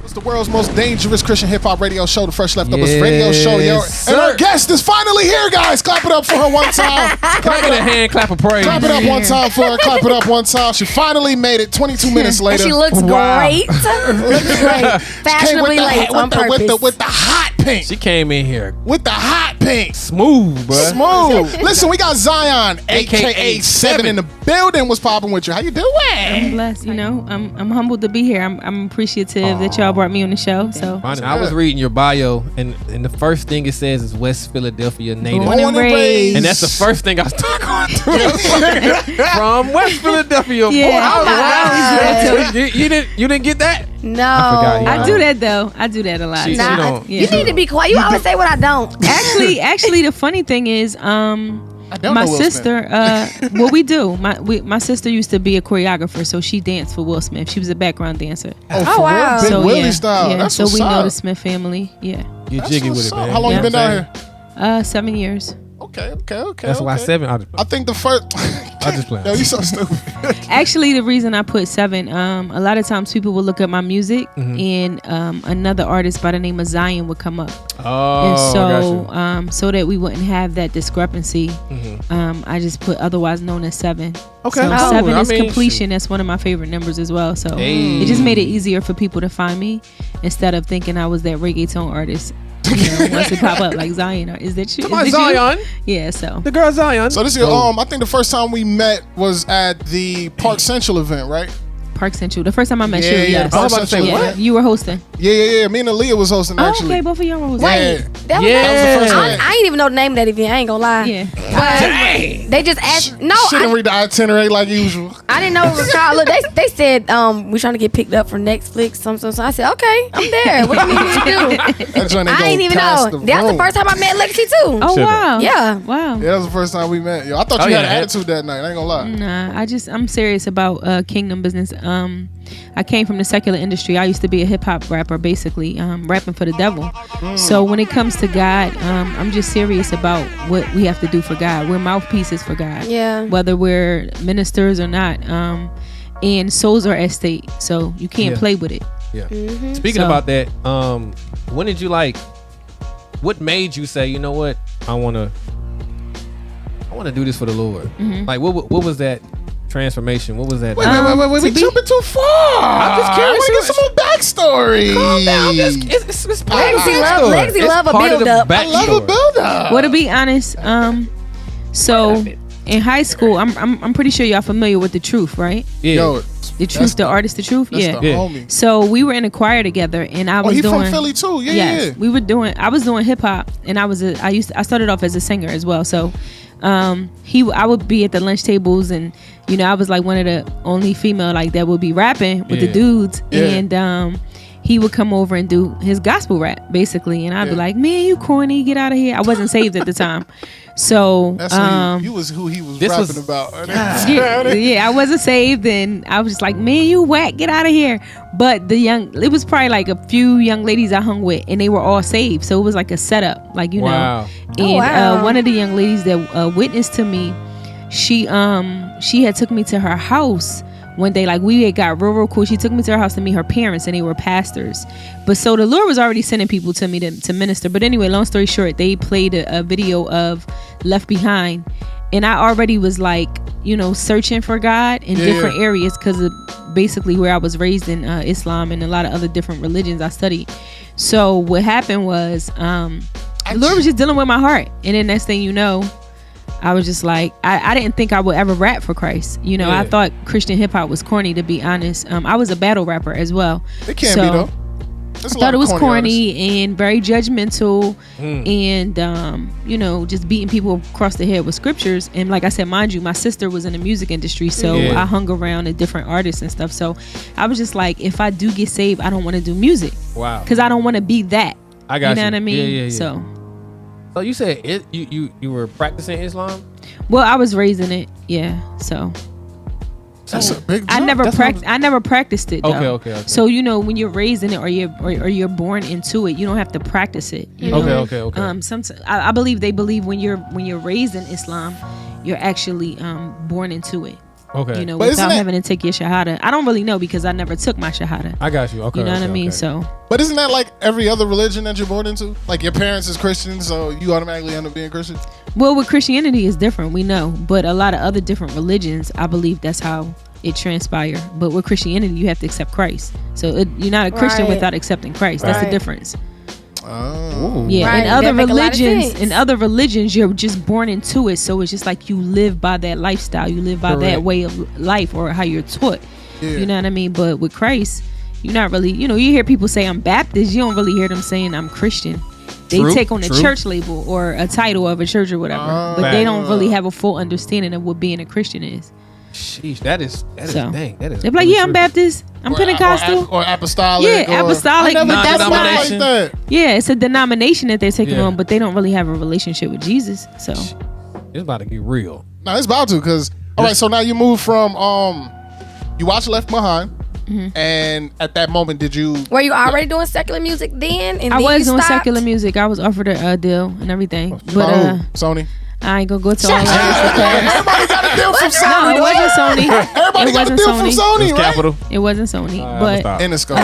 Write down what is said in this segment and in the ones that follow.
It's the world's most dangerous Christian hip-hop radio show, the Fresh Leftovers radio show. Yo. And our guest is finally here, guys. Clap it up for her one time. Clap it a hand, clap of praise. Clap it up one time for her. Clap it up one time. She finally made it 22 minutes later. And she looks great. Looks great. Fashionably late on purpose. With the hot pink. She came in here with the hot pink. Smooth, bro. Smooth. Listen, we got Zion, a.k.a. 7 in the building. What's popping with you? How you doing? I'm blessed, you know. I'm humbled to be here. I'm appreciative that y'all brought me on the show. So I was reading your bio, and the first thing it says is West Philadelphia native. Born and raised. And that's the first thing I started going through. From West Philadelphia. Yeah. You didn't get that? No. I do that though. I do that a lot. You need to be quiet. You always say what I don't. Actually, the funny thing is, my sister, what we do, my sister used to be a choreographer, so she danced for Will Smith. She was a background dancer. Oh wow. Big Willie style. That's so we know up. The Smith family. Yeah. You jiggy with it, man. How long you been down here? 7 years. Okay. That's why 7. I think the first. I just play. Yo, you so stupid. Actually, the reason I put 7, a lot of times people will look at my music, and another artist by the name of Zion would come up. Oh, and so, so that we wouldn't have that discrepancy, I just put otherwise known as 7. Okay, so 7 is completion. That's one of my favorite numbers as well. So it just made it easier for people to find me instead of thinking I was that reggaeton artist. Once it pop up like Zion, is that you? Come on, Zion. Yeah, so the girl Zion. So this is I think the first time we met was at the Park Central event, right? Park Central. The first time I met you, I was about to say what? You were hosting. Yeah. Me and Aaliyah was hosting actually. Okay, both of y'all were hosting. Wait, that was the first time. I ain't even know the name of that event. I ain't gonna lie. Yeah. But they just asked. No, she didn't read the itinerary like usual. I didn't know it was called. Look, they said we're trying to get picked up for Netflix. So I said, okay, I'm there. What do you need me to do? I ain't even know. That was the first time I met Lexi too. Oh wow. Yeah. Wow. Yeah, that was the first time we met. Yo, I thought you had an attitude that night. I ain't gonna lie. Nah, I'm serious about kingdom business. I came from the secular industry. I used to be a hip hop rapper, basically, rapping for the devil. So when it comes to God, I'm just serious about what we have to do for God. We're mouthpieces for God. Yeah. Whether we're ministers or not. And souls are at stake, so you can't play with it. Yeah. Speaking about that, when did you what made you say, you know what, I want to do this for the Lord? Like what was that transformation? What was that? Wait, we jumping too far. I'm just curious. I want to get some more backstory. Calm down. It's Legacy love a build up. I love a build up. Well, to be honest, so in high school, I'm pretty sure y'all familiar with The Truth, right? Yeah. Yo, The Truth, the artist, The Truth. That's the homie. So we were in a choir together, and I was he doing. from Philly too. Yeah, yes, we were doing. I was doing hip hop, and I started off as a singer as well. So, I would be at the lunch tables, and I was like one of the only female like that would be rapping with the dudes, and he would come over and do his gospel rap basically, and I'd be like, man, you corny, get out of here. I wasn't saved at the time. So that's who he was rapping about. Yeah, I wasn't saved, and I was just like, man, you whack, get out of here. But it was probably like a few young ladies I hung with, and they were all saved. So it was like a setup, like know. And one of the young ladies that witnessed to me, she had took me to her house one day. Like we had got real cool. She took me to her house to meet her parents, and they were pastors. But so the Lord was already sending people to me to minister. But anyway, long story short, they played a video of Left Behind, and I already was like, searching for God in different areas because of basically where I was raised in Islam and a lot of other different religions I studied. So what happened was the Lord was just dealing with my heart, and then next thing you know, I was just like, I didn't think I would ever rap for Christ. I thought Christian hip hop was corny, to be honest. I was a battle rapper as well. It can be though. I thought it was corny and very judgmental, and just beating people across the head with scriptures. And like I said, mind you, my sister was in the music industry, so I hung around with different artists and stuff. So I was just like, if I do get saved, I don't want to do music. Wow. Because I don't want to be that. I got you. You know what I mean? Yeah. So you said you were practicing Islam? Well, I was raised in it. Yeah. So that's a big jump. I never practiced it though. Okay. So when you're raised in it or you're born into it, you don't have to practice it. Okay. Sometimes I believe when you're raised in Islam, you're actually born into it. Okay. You know, without having to take your shahada. I don't really know because I never took my shahada. I got you. Okay. You know what I mean? Okay. So. But isn't that like every other religion that you're born into? Like your parents is Christian, so you automatically end up being Christian? Well, with Christianity is different, we know. But a lot of other different religions, I believe that's how it transpire. But with Christianity, you have to accept Christ. So you're not a Christian without accepting Christ. That's the difference. Oh. Yeah, in other religions, you're just born into it. So it's just like you live by that lifestyle. You live by that way of life or how you're taught. Yeah. You know what I mean? But with Christ, you're not really, you hear people say I'm Baptist. You don't really hear them saying I'm Christian. They take on the church label or a title of a church or whatever. But they don't really have a full understanding of what being a Christian is. Sheesh, that is dang. That is. They're like, yeah, I'm Baptist. I'm Pentecostal. Or apostolic. Yeah, apostolic. But that's not like that. Yeah, it's a denomination that they're taking on, but they don't really have a relationship with Jesus. So it's about to get real. No, it's about to, because all right, so now you move from you watched Left Behind. And at that moment, were you already doing secular music then? And I was doing secular music. I was offered a deal and everything. But Sony. I ain't gonna go to all that. Everybody got a deal from Sony. No, it wasn't Sony. Everybody got a deal from Sony, right? Capital. It wasn't Sony, but in the scope.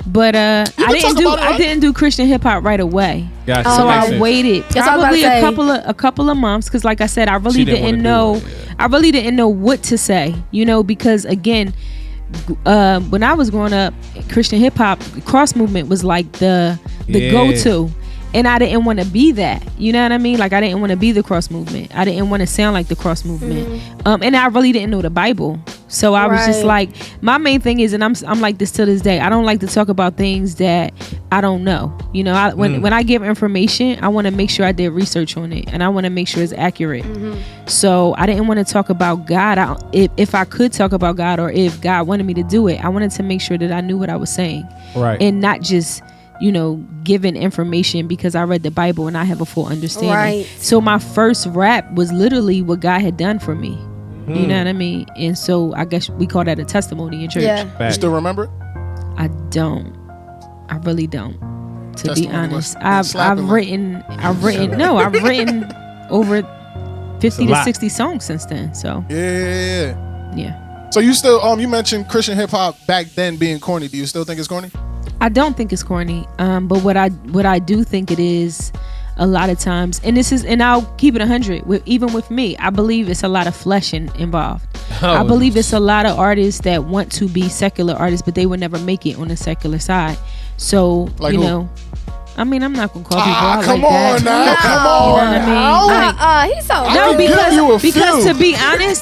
But I didn't do Christian hip hop right away. Gotcha. So I waited probably a couple of months, because like I said, I really didn't know. I really didn't know what to say, because again, when I was growing up, Christian hip hop cross movement was like the go-to. And I didn't want to be that. You know what I mean? Like, I didn't want to be the cross movement. I didn't want to sound like the cross movement. And I really didn't know the Bible. So I was just like, my main thing is, and I'm like this till this day, I don't like to talk about things that I don't know. When I give information, I want to make sure I did research on it, and I want to make sure it's accurate. So I didn't want to talk about God. If I could talk about God, or if God wanted me to do it, I wanted to make sure that I knew what I was saying. Right. And not just giving information because I read the Bible and I have a full understanding. Right. So my first rap was literally what God had done for me. You know what I mean? And so I guess we call that a testimony in church. Yeah. You still remember it? I don't. I really don't. To be honest, I've written over 50 to 60 songs since then. So yeah. So you still you mentioned Christian hip hop back then being corny. Do you still think it's corny? I don't think it's corny, but what I do think it is a lot of times, and I'll keep it 100. Even with me, I believe it's a lot of flesh involved. I believe it's a lot of artists that want to be secular artists, but they would never make it on the secular side. So like I mean, I'm not gonna call people out come like on that. Now, come on. You know what I mean? He's so because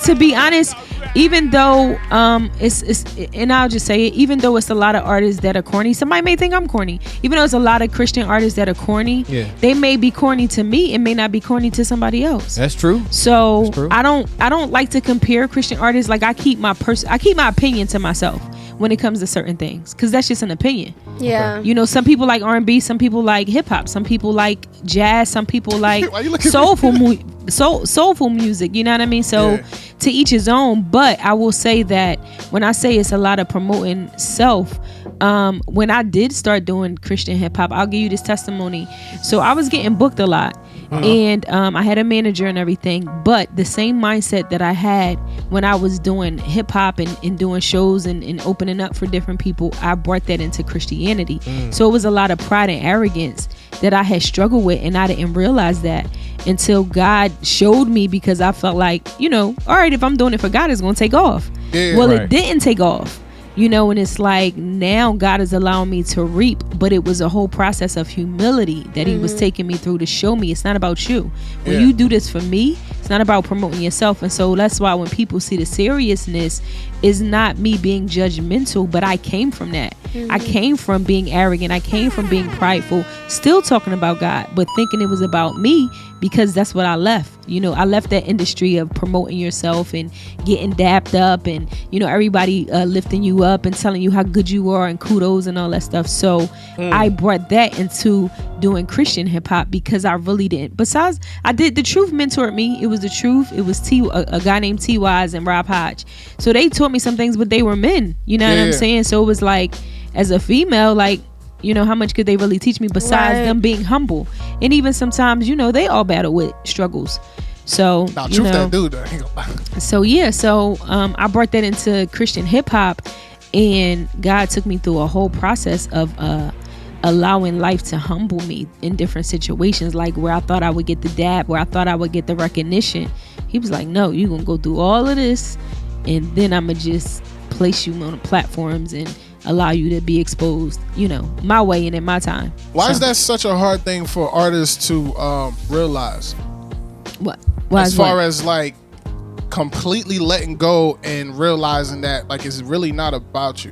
to be honest, even though and I'll just say it, even though it's a lot of artists that are corny, somebody may think I'm corny. Even though it's a lot of Christian artists that are corny, they may be corny to me, it may not be corny to somebody else. That's true. So that's true. I don't like to compare Christian artists. Like I keep my opinion to myself when it comes to certain things, because that's just an opinion. Yeah. Some people like R&B, some people like hip hop, some people like jazz, some people like soulful music. You know what I mean? So to each his own. But I will say that when I say it's a lot of promoting self, when I did start doing Christian hip hop, I'll give you this testimony. So I was getting booked a lot. And I had a manager and everything, but the same mindset that I had when I was doing hip hop and doing shows and opening up for different people, I brought that into Christianity. So it was a lot of pride and arrogance that I had struggled with, and I didn't realize that until God showed me, because I felt like, all right, if I'm doing it for God, it's going to take off. It didn't take off. And it's like now God is allowing me to reap, but it was a whole process of humility that he was taking me through to show me it's not about you. When you do this for me, it's not about promoting yourself. And so that's why when people see the seriousness, is not me being judgmental, but I came from that. I came from being arrogant. I came from being prideful, still talking about God, but thinking it was about me, because that's what I left. I left that industry of promoting yourself and getting dapped up and, everybody lifting you up and telling you how good you are and kudos and all that stuff. So I brought that into doing Christian hip hop, because I really didn't. Besides, I did, the Truth mentored me. It was the Truth. It was a guy named T-Wise and Rob Hodge. So they taught me some things, but they were men. You know what I'm saying? So it was like, as a female, like, how much could they really teach me besides them being humble? And even sometimes, they all battle with struggles. So now, truth that dude. So yeah, I brought that into Christian hip hop, and God took me through a whole process of allowing life to humble me in different situations, like where I thought I would get the dab, where I thought I would get the recognition. He was like, no, you're gonna go through all of this, and then I'm gonna just place you on the platforms and allow you to be exposed, my way and in my time. Why is that such a hard thing for artists to realize? What? As far as like completely letting go and realizing that like it's really not about you.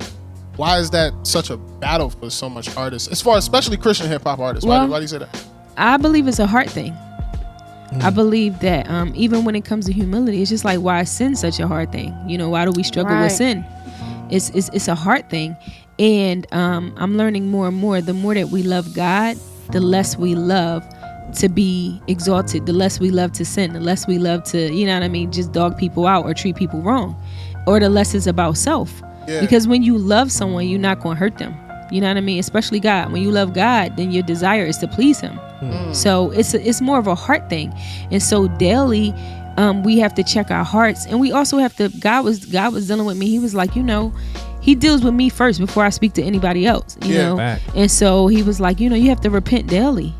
Why is that such a battle for so much artists, as far as especially Christian hip hop artists? Why do you say that? I believe it's a heart thing. I believe that even when it comes to humility, it's just like, why is sin such a hard thing? Why do we struggle with sin? It's a heart thing. And I'm learning more and more. The more that we love God, the less we love to be exalted, the less we love to sin, the less we love to, just dog people out or treat people wrong, or the less it's about self. Yeah. Because when you love someone, you're not going to hurt them. You know what I mean? Especially God. When you love God, then your desire is to please him. So it's more of a heart thing. And so daily, we have to check our hearts, and we also have to, God was dealing with me. He was like, he deals with me first before I speak to anybody else, you know? And so he was like, you have to repent daily.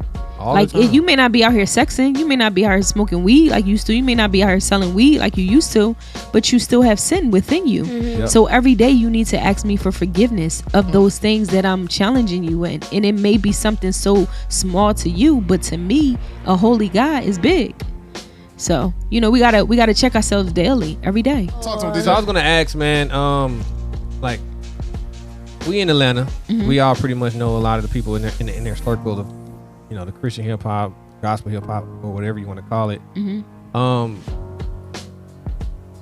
You may not be out here sexing, you may not be out here smoking weed like you used to, you may not be out here selling weed like you used to, but you still have sin within you. Yep. So every day you need to ask me for forgiveness of those things that I'm challenging you in. And it may be something so small to you, but to me, a holy God is big. So, we gotta check ourselves daily, every day. So I was gonna ask, man, like, we in Atlanta, we all pretty much know a lot of the people in their circle of, the Christian hip hop, gospel hip hop, or whatever you want to call it.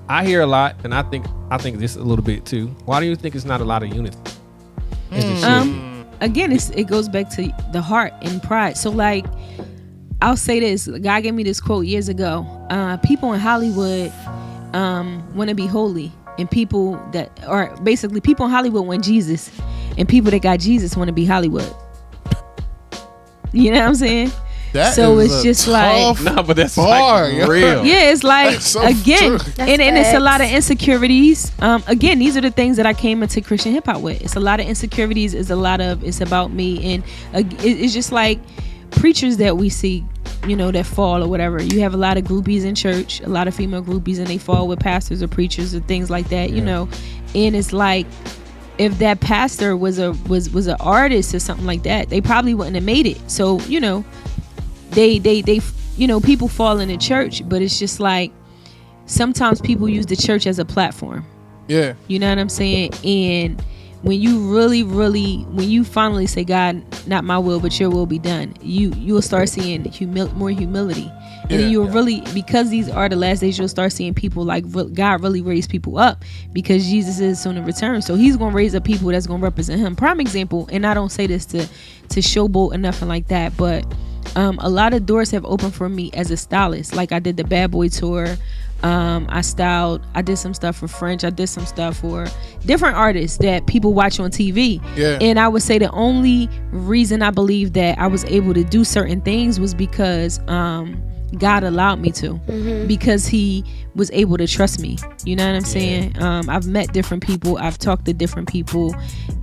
I hear a lot, and I think this a little bit too. Why do you think it's not a lot of unity? Again, it goes back to the heart and pride. So like, I'll say this. God gave me this quote years ago. People in Hollywood want to be holy, and people in Hollywood want Jesus, and people that got Jesus want to be Hollywood. You know what I'm saying? So it's just like, no, but that's like real. Yeah, it's like, so again, and it's a lot of insecurities. Again, these are the things that I came into Christian hip hop with. It's a lot of insecurities. It's about me, and it's just like preachers that we see, that fall or whatever. You have a lot of groupies in church, a lot of female groupies, and they fall with pastors or preachers or things like that. And it's like, if that pastor was an artist or something like that, they probably wouldn't have made it. So they people fall in the church, but it's just like, sometimes people use the church as a platform. Yeah, you know what I'm saying? And when you when you finally say, God, not my will but your will be done, you'll start seeing more humility. And then you'll really, because these are the last days, you'll start seeing people like God really raise people up, because Jesus is soon to return. So he's going to raise up people that's going to represent him. Prime example, and I don't say this to showboat or nothing like that, but a lot of doors have opened for me as a stylist. Like I did the Bad Boy tour. I did some stuff for French. I did some stuff for different artists that people watch on TV. Yeah. And I would say the only reason I believe that I was able to do certain things was because God allowed me to, because he was able to trust me. You know what I'm saying? I've met different people. I've talked to different people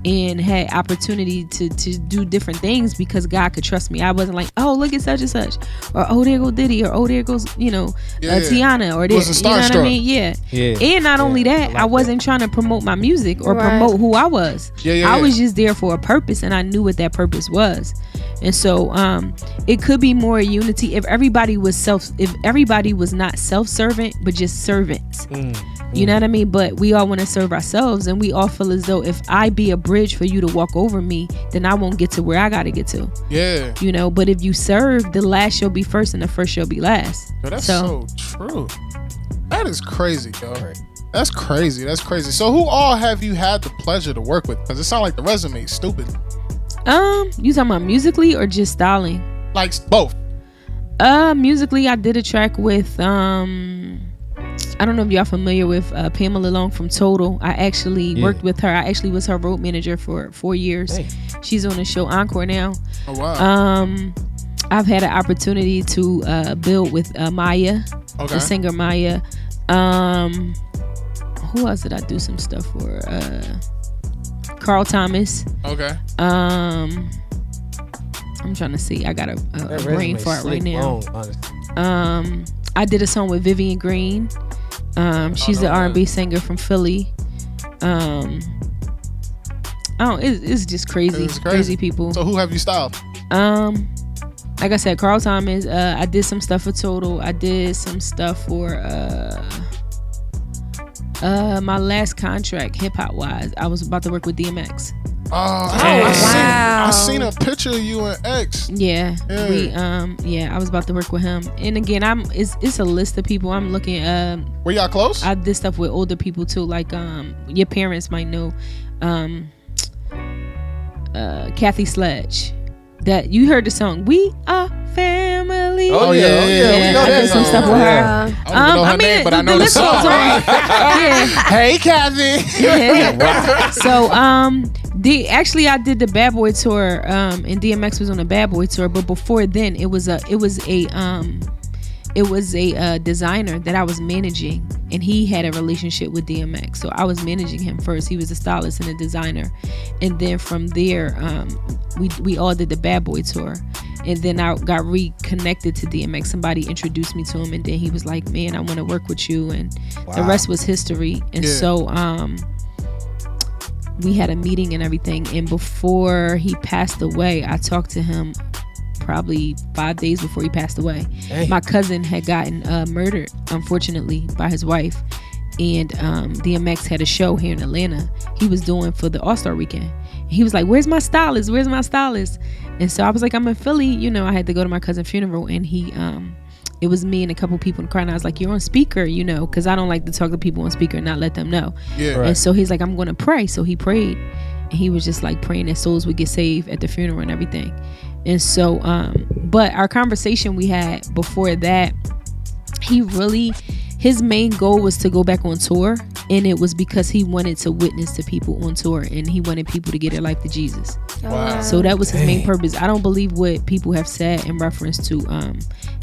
and had opportunity to do different things because God could trust me. I wasn't like, oh, look at such and such, or oh, there go Diddy, or oh, there goes, Tiana, or this, you know what I mean? Yeah. And not only that, I wasn't trying to promote my music or promote who I was. I was just there for a purpose, and I knew what that purpose was. And so it could be more unity if everybody was not self-servant, but just servants. You know what I mean? But we all want to serve ourselves, and we all feel as though if I be a bridge for you to walk over me, then I won't get to where I gotta get to. Yeah. But if you serve, the last shall be first and the first shall be last. Yo, that's so true. That is crazy, yo. That's crazy. So who all have you had the pleasure to work with? Because it sounds like the resume is stupid. You talking about musically or just styling? Like both. Musically, I did a track with I don't know if y'all familiar with Pamela Long from Total. I actually worked with her. I actually was her road manager for 4 years. Hey. She's on the show Encore now. Oh wow. I've had an opportunity to build with Maya Okay. The singer Maya. Who else did I do some stuff for? Carl Thomas. Okay. I'm trying to see. I got a brain fart right now. I did a song with Vivian Green. She's the R&B singer from Philly. It's just crazy people. So who have you styled? Like I said, Carl Thomas. I did some stuff for Total. I did some stuff for my last contract, hip hop wise. I was about to work with DMX. I seen a picture of you and X. Yeah. I was about to work with him. And again, it's a list of people I'm looking. Were y'all close? I did stuff with older people too, like your parents might know. Kathy Sledge. That you heard the song "We Are Family." Oh yeah. We know I did some stuff with her. I don't even know her name, but I know the song. Yeah. Hey, Kathy. Yeah. So I did the Bad Boy tour, and DMX was on the Bad Boy tour. But before then, it was a designer that I was managing, and he had a relationship with DMX. So I was managing him first. He was a stylist and a designer, and then from there, we all did the Bad Boy tour, and then I got reconnected to DMX. Somebody introduced me to him, and then he was like, "Man, I want to work with you," and the rest was history. And so we had a meeting and everything. And before he passed away, I talked to him. Probably 5 days before he passed away. Dang. My cousin had gotten murdered, unfortunately, by his wife, and DMX had a show here in Atlanta he was doing for the All-Star Weekend. He was like, "Where's my stylist? Where's my stylist?" And so I was like, "I'm in Philly." I had to go to my cousin's funeral, and it was me and a couple people in the crowd, and I was like, "You're on speaker, because I don't like to talk to people on speaker and not let them know." Yeah. Right. And so he's like, "I'm going to pray." So he prayed, and he was just like praying that souls would get saved at the funeral and everything. And so, but our conversation we had before that, his main goal was to go back on tour, and it was because he wanted to witness to people on tour, and he wanted people to get their life to Jesus. Wow. So that was his main purpose. I don't believe what people have said in reference to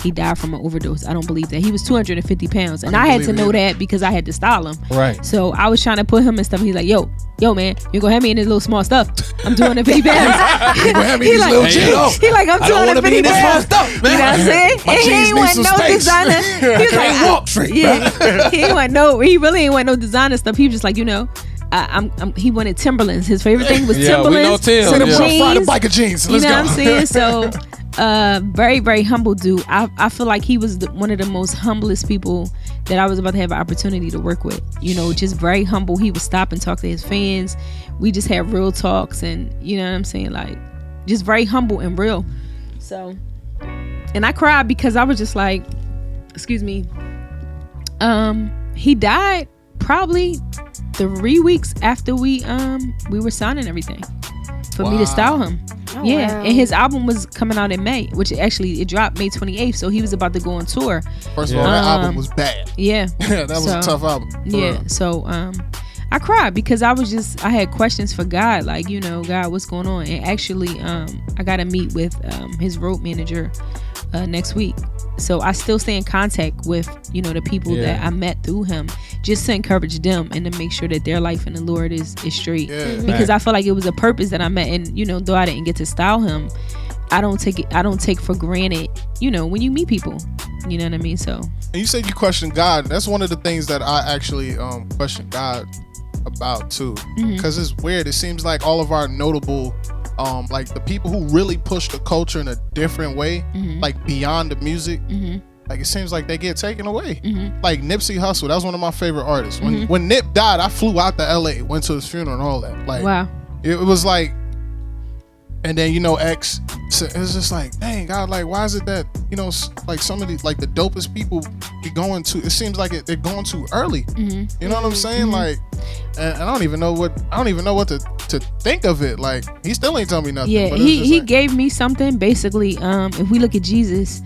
he died from an overdose. I don't believe that. He was 250 pounds, and I had to know that because I had to style him. Right. So I was trying to put him in stuff. He's like, yo man, you're gonna have me in this little small stuff. I'm 250 pounds. You're gonna have me in this little chinos. He like, I'm 250 pounds. Stuff, man. You know what I'm saying? My and he ain't want no space. designer. He was can't like, walk straight. Yeah. He really ain't want no designer stuff. He was just like, he wanted Timberlands. His favorite thing was Timberlands. We know Tim. Send him jeans. Friday biker jeans. Let's You know go. what I'm saying? So, very, very humble dude. I feel like he was one of the most humblest people that I was about to have an opportunity to work with. Just very humble. He would stop and talk to his fans. We just had real talks, and you know what I'm saying? Like, just very humble and real. So, and I cried because I was just like, excuse me. He died probably 3 weeks after we were signing everything for me to style him. Oh, yeah, wow. and his album was coming out in May, which actually it dropped May 28th, so he was about to go on tour. First of all, that album was bad. Yeah. That was a tough album. Yeah. So I cried because I had questions for God, like, God, what's going on? And actually, I got to meet with his road manager next week. So I still stay in contact with, the people that I met through him, just to encourage them and to make sure that their life in the Lord is straight. Yeah, because I feel like it was a purpose that I met, and though I didn't get to style him, I don't take for granted, when you meet people. You know what I mean? So. And you said you question God. That's one of the things that I actually question God about too, because it's weird. It seems like all of our notable like the people who really push the culture in a different way, like beyond the music, like it seems like they get taken away. Like Nipsey Hussle, that was one of my favorite artists. When Nip died, I flew out to LA, went to his funeral and all that. Like, wow, it was like, and then X, it was just like, dang God, like why is it that like some of the like the dopest people be going to? It seems like they're going too early. You know what I'm saying? Like, and I don't even know what to think of it. Like, he still ain't telling me nothing. Yeah, but he gave me something. Basically, if we look at Jesus,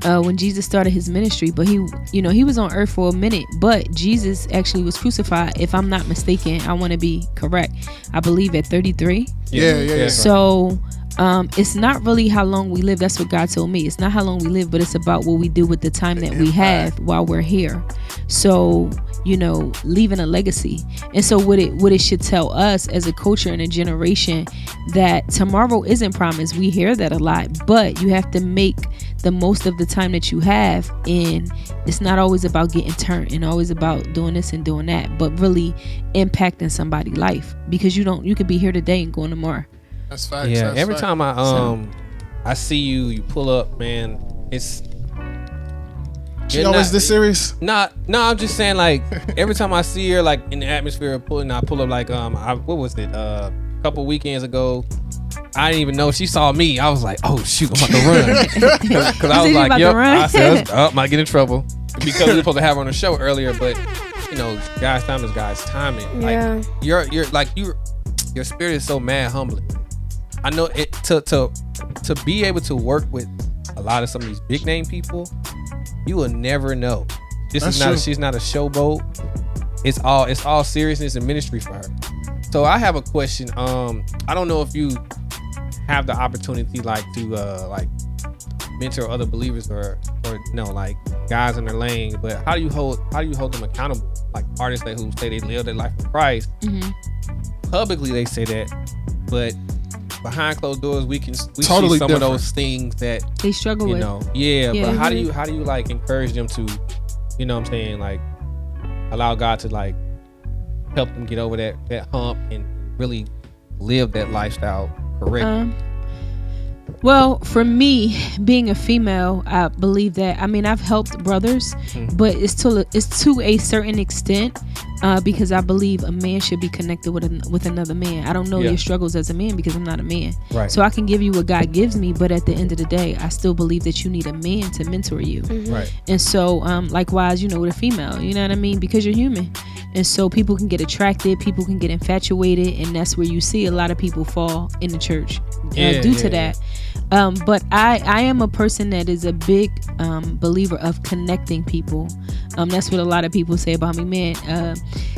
when Jesus started his ministry, but he was on earth for a minute, but Jesus actually was crucified, if I'm not mistaken. I want to be correct. I believe at 33. Yeah. So it's not really how long we live. That's what God told me. It's not how long we live, but it's about what we do with the time that we have while we're here. So, leaving a legacy. And so what it should tell us as a culture and a generation, that tomorrow isn't promised. We hear that a lot, but you have to make the most of the time that you have. And it's not always about getting turned and always about doing this and doing that, but really impacting somebody's life, because you could be here today and going tomorrow. That's facts. Yeah, that's every facts. time I see you pull up, man, it's she always this serious? No, I'm just saying, like, every time I see her, like, in the atmosphere of pulling, I pull up, like, what was it? A couple weekends ago, I didn't even know she saw me. I was like, oh shoot, I'm about to run. Because I was like, yep. I said, I might get in trouble because we were supposed to have her on the show earlier, but God's time is God's timing. Yeah. Like, your spirit is so mad humbling. I know it to be able to work with a lot of some of these big name people. You will never know. She's not a showboat. It's all seriousness and ministry for her. So I have a question. I don't know if you have the opportunity to mentor other believers or like guys in their lane, but how do you hold them accountable? Like artists who say they live their life for Christ. Mm-hmm. Publicly they say that, but behind closed doors we totally see some different. Of those things that they struggle with. Yeah. But how do you like encourage them to, what I'm saying, like allow God to like help them get over that hump and really live that lifestyle correctly? Well, for me, being a female, I believe that, I've helped brothers, but it's to a certain extent, because I believe a man should be connected with another man. I don't know your struggles as a man because I'm not a man. Right. So I can give you what God gives me, but at the end of the day, I still believe that you need a man to mentor you. Mm-hmm. Right. And so, likewise, with a female, you know what I mean? Because you're human. And so people can get attracted, people can get infatuated, and that's where you see a lot of people fall in the church due to that. But I am a person that is a big believer of connecting people. That's what a lot of people say about me, man.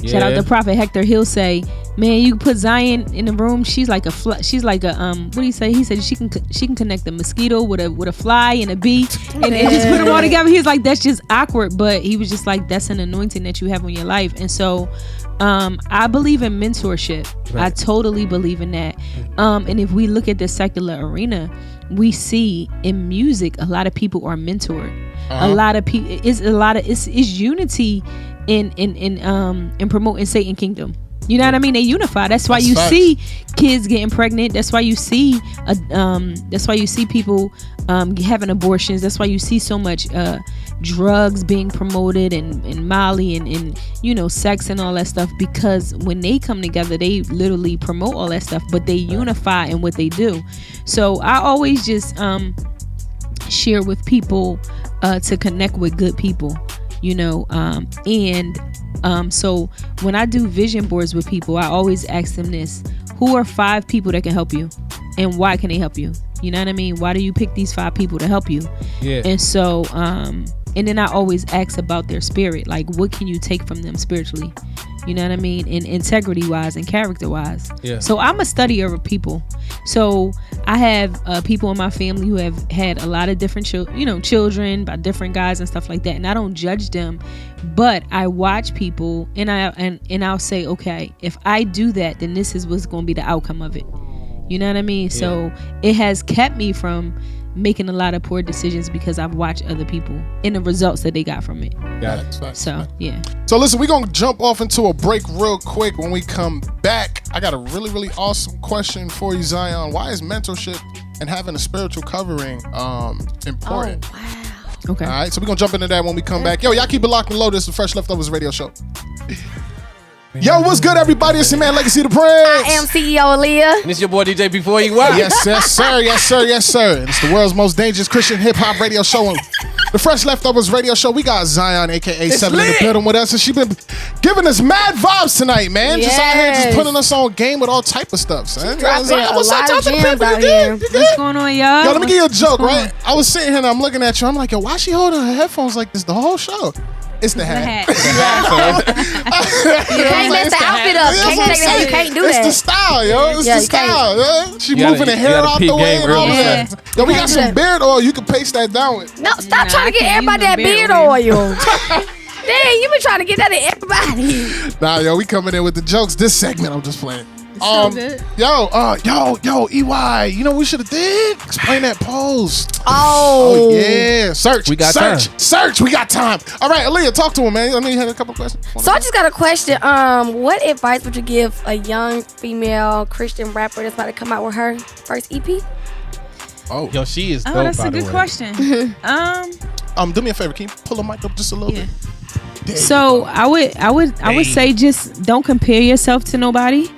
Shout out to Prophet Hector. He'll say, man, you put Zion in the room, she's like a what do you say? He said she can connect a mosquito with a fly and a bee and just put them all together. He was like, that's just awkward, but he was just like, that's an anointing that you have on your life. And so I believe in mentorship. Right. I totally believe in that. And if we look at the secular arena, we see in music a lot of people are mentored. A lot of people it's unity in promoting Satan's kingdom. You know what I mean? They unify. That's why you see kids getting pregnant. That's why you see people having abortions. That's why you see so much drugs being promoted and Molly and sex and all that stuff, because when they come together they literally promote all that stuff, but they unify in what they do. So I always just share with people to connect with good people, so when I do vision boards with people, I always ask them this: who are 5 people that can help you, and why can they help you? You know what I mean? Why do you pick these 5 people to help you? Yeah. And so and then I always ask about their spirit, like what can you take from them spiritually? You know what I mean? And integrity wise and character wise. Yeah. So I'm a studier of people. So I have people in my family who have had a lot of different children by different guys and stuff like that, and I don't judge them, but I watch people and I'll say, okay, if I do that, then this is what's going to be the outcome of it. You know what I mean? Yeah. So it has kept me from making a lot of poor decisions because I've watched other people and the results that they got from it. Got it. So yeah. So listen, we're gonna jump off into a break real quick. When we come back, I got a really, really awesome question for you, Zion. Why is mentorship and having a spiritual covering important? Oh, wow. Okay. All right, so we're gonna jump into that when we come back. Yo, y'all keep it locked and loaded. This is the Fresh Leftovers Radio Show. Yo, what's good, everybody? It's your man, Legacy the Prince. I am CEO AALIYAH. And it's your boy, DJ B4EY. Yes, sir. Yes, sir. Yes, sir. It's the world's most dangerous Christian hip-hop radio show. The Fresh Leftovers Radio Show. We got Zion, a.k.a. Seven in the building with us. And she been giving us mad vibes tonight, man. Yes. Just out here just putting us on game with all type of stuff, son. Dropping Zion, what's up? a lot of Talk to the gems people. out You here. good? What's going on, y'all? Yo, let me give you a joke, right? I was sitting here and I'm looking at you. I'm like, yo, why she holding her headphones like this the whole show? It's the hat. You can't mess the outfit up. You can't do that. It's the style, yo. It's the style. Yo. She moving the hair out the way. Yo, we got some beard oil. You can paste that down with. No, stop trying to get everybody that beard oil. Dang, you been trying to get that to everybody. Nah, yo, we coming in with the jokes. This segment, I'm just playing. So good. Yo, EY. You know what we should have did? Explain that post. Oh yeah. Search. We got time. Search. We got time. All right, Aaliyah, talk to him, man. I know you had a couple questions. So I just got a question. What advice would you give a young female Christian rapper that's about to come out with her first EP? Oh, yo, she is dope, that's a good question. Do me a favor. Can you pull the mic up just a little bit? So I would say just don't compare yourself to nobody.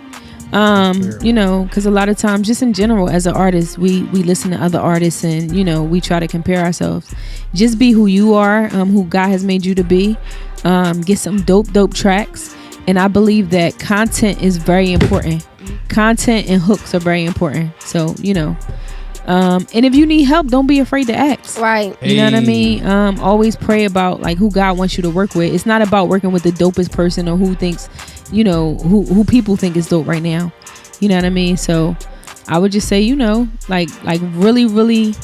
You know, because a lot of times, just in general, as an artist, we listen to other artists and, you know, we try to compare ourselves. Just be who you are, who God has made you to be. Get some dope tracks. And I believe that content is very important. Content and hooks are very important. So, you know, and if you need help, don't be afraid to ask. Right. You know what I mean? Always pray about like who God wants you to work with. It's not about working with the dopest person or who thinks, you know, who people think is dope right now. You know what I mean? So I would just say, you know, like really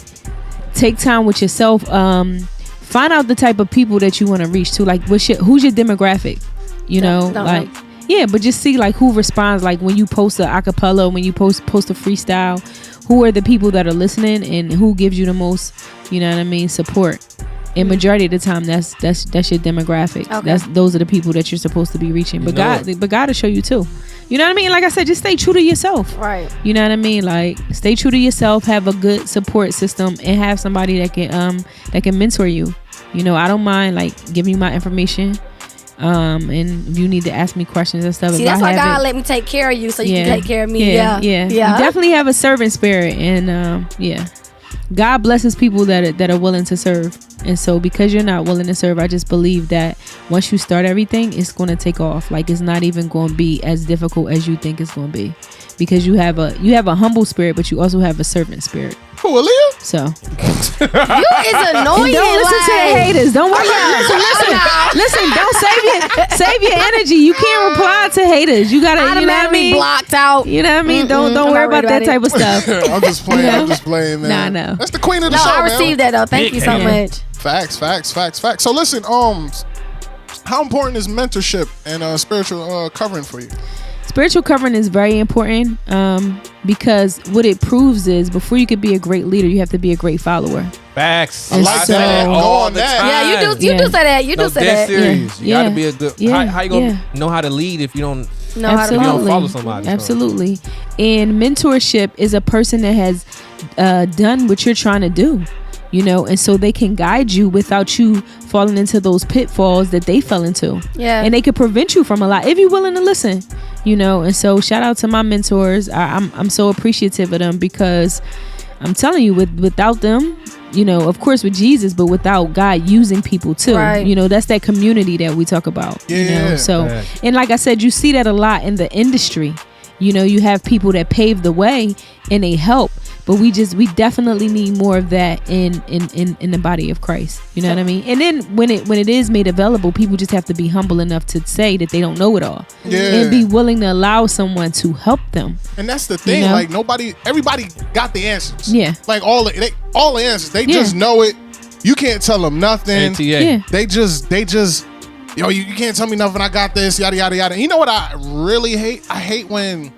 take time with yourself. Find out the type of people that you want to reach to. Like who's your demographic? You know, like yeah, but just see like who responds. Like when you post a acapella, when you post a freestyle, who are the people that are listening and who gives you the most, you know what I mean, support. And majority of the time, that's your demographic. Okay. Those are the people that you're supposed to be reaching. But God will show you too. You know what I mean? Like I said, just stay true to yourself. Right. You know what I mean? Like stay true to yourself. Have a good support system, and have somebody that can mentor you. You know, I don't mind like giving you my information. And if you need to ask me questions and stuff. See, that's why God let me take care of you, so you can take care of me. Yeah. You definitely have a servant spirit, and God blesses people that are willing to serve. And so because you're not willing to serve, I just believe that once you start everything, it's going to take off. Like it's not even going to be as difficult as you think it's going to be, because you have a humble spirit, but you also have a servant spirit. Who, Aaliyah? So you is annoying. Don't listen to the haters. Don't worry. Listen. Don't save your energy. You can't reply to haters. You gotta. You know what I mean? Blocked out. You know what I mean? Don't worry about that type of stuff. I'm just playing. I'm just playing, man. Nah, no. That's the queen of the show. I received that though. Thank you so much. Facts. So listen, how important is mentorship and spiritual covering for you? Spiritual covering is very important because what it proves is before you could be a great leader, you have to be a great follower. Facts. I like that. All that. Yeah, you do say that. You do say that. Serious. You gotta be a good. How you gonna know how to lead if you don't? If you don't follow somebody. Absolutely. And mentorship is a person that has done what you're trying to do. You know, and so they can guide you without you falling into those pitfalls that they fell into. Yeah. And they could prevent you from a lot if you're willing to listen. You know, and so shout out to my mentors. I'm so appreciative of them, because I'm telling you, without them, you know, of course with Jesus, but without God using people too. Right. You know, that's that community that we talk about. Yeah. You know, so and like I said, you see that a lot in the industry. You know, you have people that pave the way and they help. But we definitely need more of that in the body of Christ. You know what I mean? And then when it is made available, people just have to be humble enough to say that they don't know it all. Yeah. And be willing to allow someone to help them. And that's the thing. You know? Like everybody got the answers. Yeah. Like all the answers. They just know it. You can't tell them nothing. Yeah. They just yo, you can't tell me nothing. I got this. Yada yada yada. And you know what I really hate? I hate when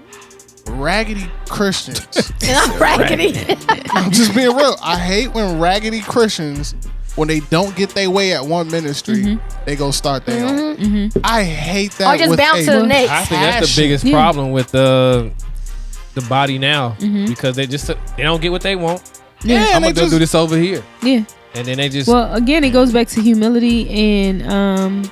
raggedy Christians. Raggedy. I'm just being real. I hate when raggedy Christians, when they don't get their way at one ministry, they go start their own. I hate that. Or just bounce to the next. I think that's the biggest problem with the body now, because they don't get what they want. Yeah, I'm gonna do this over here. Yeah, and then they just. Well, again, it goes back to humility and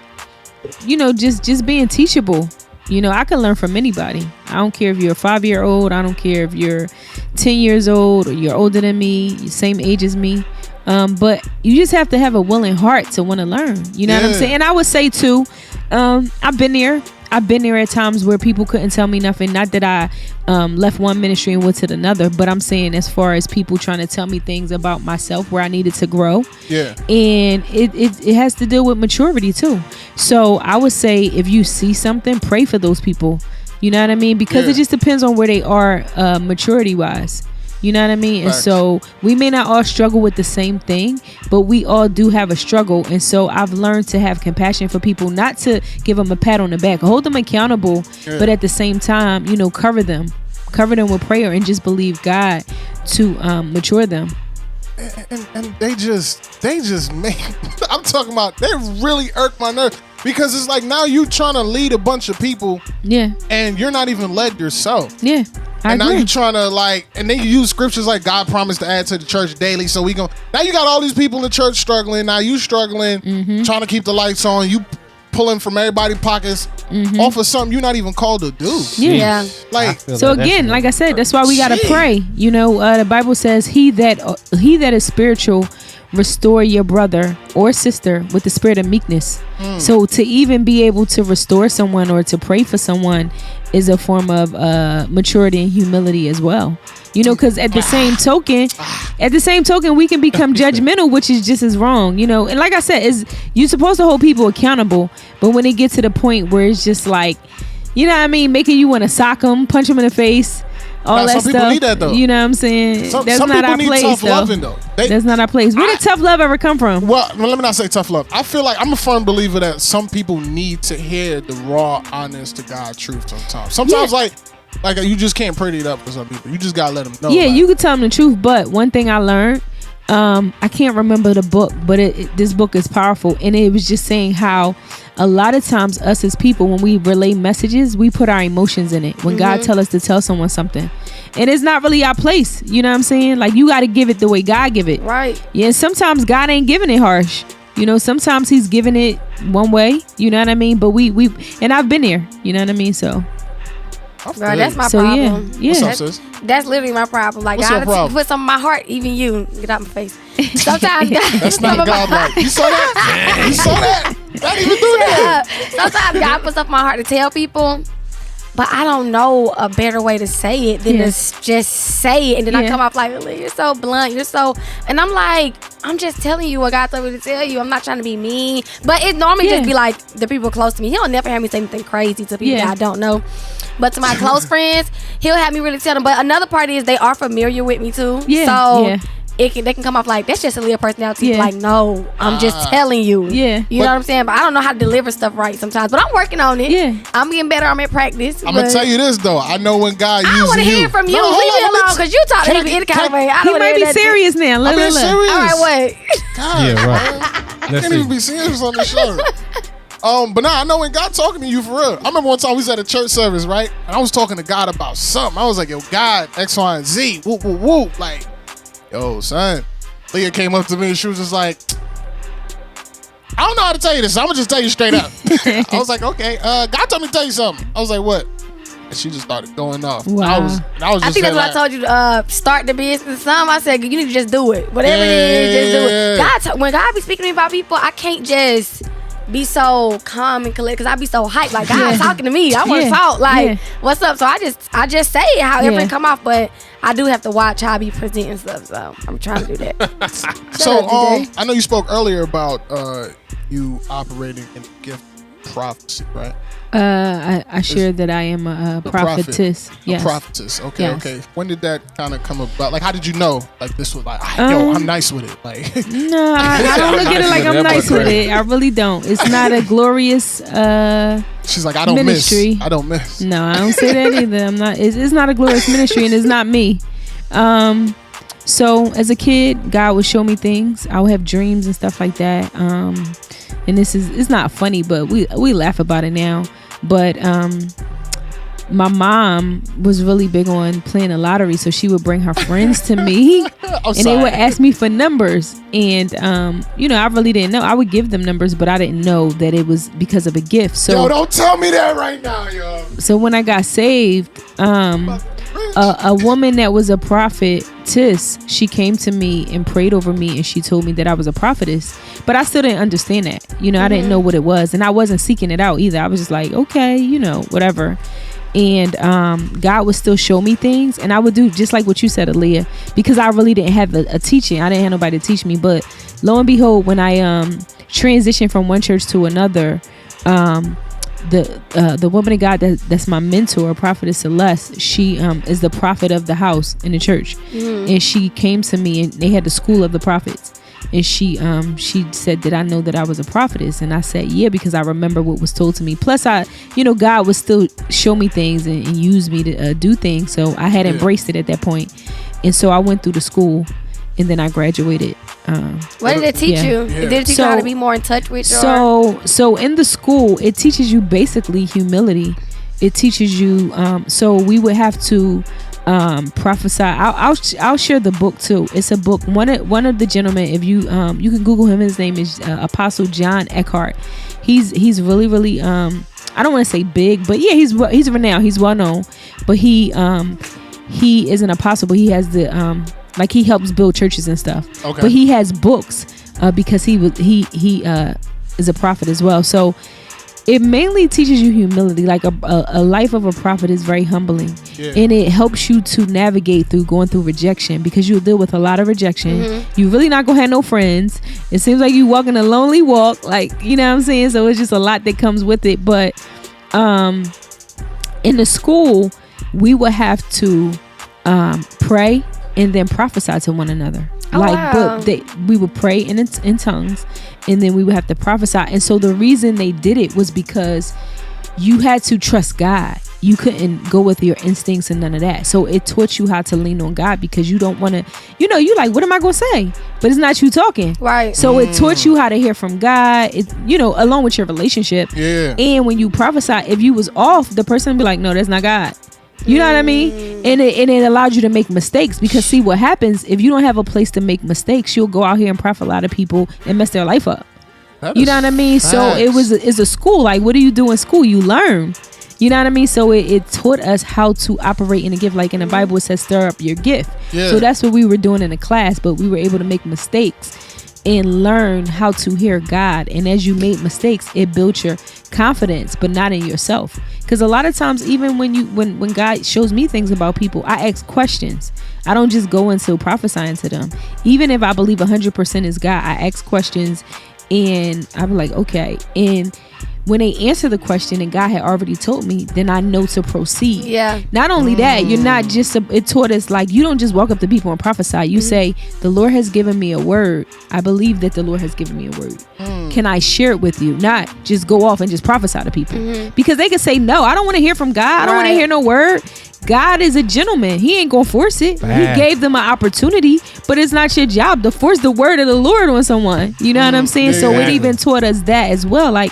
you know, just being teachable. You know, I can learn from anybody. I don't care if you're a 5-year-old. I don't care if you're 10 years old or you're older than me, same age as me. But you just have to have a willing heart to want to learn. You know what I'm saying? And I would say too, I've been there. I've been there at times where people couldn't tell me nothing. Not that I left one ministry and went to another, but I'm saying as far as people trying to tell me things about myself where I needed to grow. Yeah. And it has to deal with maturity too. So I would say if you see something, pray for those people. You know what I mean? Because it just depends on where they are maturity wise. You know what I mean? Facts. And so we may not all struggle with the same thing, but we all do have a struggle. And so I've learned to have compassion for people, not to give them a pat on the back, hold them accountable, but at the same time, you know, cover them with prayer and just believe God to mature them. And they just make, I'm talking about, they really irk my nerve, because it's like now you trying to lead a bunch of people, and you're not even led yourself. I agree. Now you trying to and then you use scriptures like God promised to add to the church daily. So now you got all these people in the church struggling. Now you struggling, trying to keep the lights on. You pulling from everybody's pockets off of something you're not even called to do. Yeah. Like, so again, like I said, that's why we gotta pray. You know, the Bible says, he that is spiritual, restore your brother or sister with the spirit of meekness. So to even be able to restore someone or to pray for someone is a form of maturity and humility as well. You know, because at the same token, we can become judgmental, which is just as wrong. You know, and like I said, you're supposed to hold people accountable, but when it gets to the point where it's just like, you know what I mean, making you want to sock them, punch them in the face, all that some stuff. People need that though. You know what I'm saying? That's not people our need place, tough though. loving though. That's not our place. Where did tough love ever come from? Well, let me not say tough love. I feel like I'm a firm believer that some people need to hear the raw, honest to God truth sometimes. Sometimes like you just can't pretty it up for some people. You just gotta let them know. Yeah, you could tell them the truth. But one thing I learned, I can't remember the book, but this book is powerful, and it was just saying how a lot of times us as people, when we relay messages, we put our emotions in it. When God tell us to tell someone something, and it's not really our place. You know what I'm saying? Like, you got to give it the way God give it. Right. Yeah. Sometimes God ain't giving it harsh. You know, sometimes He's giving it one way. You know what I mean? But we and I've been there. You know what I mean? So. Bro, that's my problem. Yeah. What's up, sis? That's literally my problem. Like, What's your problem? Put some in my heart, even you. Get out my face. Sometimes that's not godlike. You saw that? You saw that? Not even do that. Sometimes God puts up my heart to tell people, but I don't know a better way to say it than to just say it. And then I come off like, you're so blunt. You're so... And I'm like, I'm just telling you what God told me to tell you. I'm not trying to be mean. But it normally just be like the people close to me. He'll never have me say anything crazy to people that I don't know. But to my close friends, he'll have me really tell them. But another part is they are familiar with me too. So they can come off like, that's just a little personality. Like, no, I'm just telling you. You know what I'm saying? But I don't know how to deliver stuff right sometimes. But I'm working on it. I'm getting better. I'm at practice. I'm going to tell you this, though. I know when God uses you. I want to hear from you. Leave me alone, because you talk to me any kind of way. He might be serious now. I'm being serious. All right, what? God, right. I can't even be serious on the show. But I know when God talking to you for real. I remember one time we was at a church service, right? And I was talking to God about something. I was like, yo, God, X, Y, and Z. Whoop, whoop, whoop. Like, yo, son. Leah came up to me and she was just like, I don't know how to tell you this. So I'm going to just tell you straight up. I was like, okay. God told me to tell you something. I was like, what? And she just started going off. Wow. I think that's what I told you to start the business. I said, you need to just do it. Whatever it is, just do it. When God be speaking to me about people, I can't just be so calm and collect, because I be so hyped. Like, God's talking to me. I want to talk. Like, what's up? So I just say it however it come off, but I do have to watch how I be presenting stuff. So I'm trying to do that. So I know you spoke earlier about you operating in the gift of prophecy, right? I shared that I am a prophetess. Yes. A prophetess. Okay, okay. When did that kind of come about? Like, how did you know? Like, this was like, yo, I'm nice with it. Like, no, I don't look at it like I'm nice with it. I really don't. It's not a glorious. She's like, I don't ministry. miss. I don't miss. No, I don't say that either. I'm not. It's not a glorious ministry, and it's not me. So as a kid, God would show me things. I would have dreams and stuff like that. And it's not funny, but we laugh about it now. But my mom was really big on playing the lottery, so she would bring her friends to me and they would ask me for numbers. And I really didn't know. I would give them numbers, but I didn't know that it was because of a gift. So yo, don't tell me that right now, yo. So when I got saved, a woman that was a prophet Tiss, she came to me and prayed over me, and she told me that I was a prophetess, but I still didn't understand that. I didn't know what it was, and I wasn't seeking it out either. I was just like, okay, whatever. And God would still show me things, and I would do just like what you said, Aaliyah, because I really didn't have a teaching. I didn't have nobody to teach me. But lo and behold, when I transitioned from one church to another, the woman of God that's my mentor, Prophetess Celeste, she is the prophet of the house in the church, and she came to me, and they had the school of the prophets, and she said, did I know that I was a prophetess? And I said, yeah, because I remember what was told to me. Plus, God would still show me things and use me to do things, so I had embraced it at that point. And so I went through the school, and then I graduated. What did it teach you? Did it teach you how to be more in touch with your... So in the school, it teaches you basically humility. It teaches you... so we would have to prophesy. I'll share the book too. It's a book. One of the gentlemen, if you you can Google him. His name is Apostle John Eckhart. He's really, really... I don't want to say big, but yeah, he's renowned. He's well known. But he is an apostle, but he has the... like he helps build churches and stuff. Okay. But he has books because he is a prophet as well. So it mainly teaches you humility. Like a life of a prophet is very humbling, and it helps you to navigate through going through rejection, because you'll deal with a lot of rejection. You really not gonna have no friends. It seems like you walking a lonely walk, like, you know what I'm saying? So it's just a lot that comes with it. But in the school, we would have to pray and then prophesy to one another. But we would pray in tongues, and then we would have to prophesy. And so the reason they did it was because you had to trust God. You couldn't go with your instincts and none of that. So it taught you how to lean on God, because you don't want to, you like, what am I going to say? But it's not you talking. Right. So it taught you how to hear from God, along with your relationship. Yeah. And when you prophesy, if you was off, the person would be like, no, that's not God. You know what I mean? And it allowed you to make mistakes, because see what happens if you don't have a place to make mistakes, you'll go out here and profit a lot of people and mess their life up. You know what I mean? Facts. So it's a school. Like, what do you do in school? You learn. You know what I mean? So it taught us how to operate in a gift. Like in the Bible, it says stir up your gift. Yeah. So that's what we were doing in the class, but we were able to make mistakes and learn how to hear God. And as you made mistakes, it built your confidence, but not in yourself. Because a lot of times, even when God shows me things about people, I ask questions. I don't just go into prophesying to them. Even if I believe 100% is God, I ask questions, and I'm like, okay. And when they answer the question and God had already told me, then I know to proceed. Yeah. Not only that, you're not just, it taught us, like, you don't just walk up to people and prophesy. You say, the Lord has given me a word. I believe that the Lord has given me a word. Can I share it with you? Not just go off and just prophesy to people. Because they could say, no, I don't want to hear from God. I don't want to hear no word. God is a gentleman. He ain't gonna force it. He gave them an opportunity, but it's not your job to force the word of the Lord on someone. You know what I'm saying? So it even taught us that as well. Like,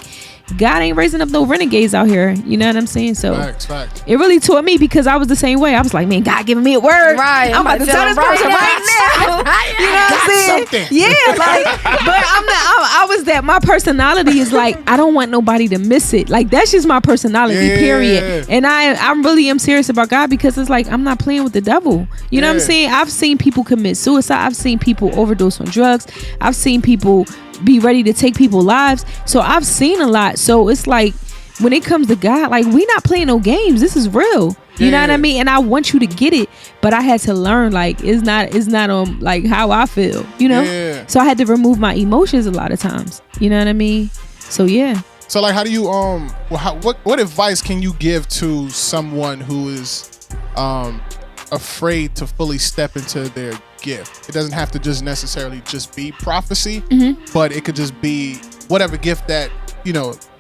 God ain't raising up no renegades out here. You know what I'm saying? So facts. It really taught me, because I was the same way. I was like, man, God giving me a word. Right. I'm about to tell this person right now. You know what I'm saying? Something. Yeah. Like, but I was that. My personality is like, I don't want nobody to miss it. Like, that's just my personality, period. And I really am serious about God, because it's like, I'm not playing with the devil. You know what I'm saying? I've seen people commit suicide. I've seen people overdose on drugs. I've seen people be ready to take people's lives. So I've seen a lot. So it's like, when it comes to God, like, we not playing no games. This is real. You know what I mean? And I want you to get it, but I had to learn, like, it's not on like how I feel, so I had to remove my emotions a lot of times. You know what I mean? So yeah. So like, how do you what advice can you give to someone who is afraid to fully step into their gift? It doesn't have to just necessarily just be prophecy, but it could just be whatever gift that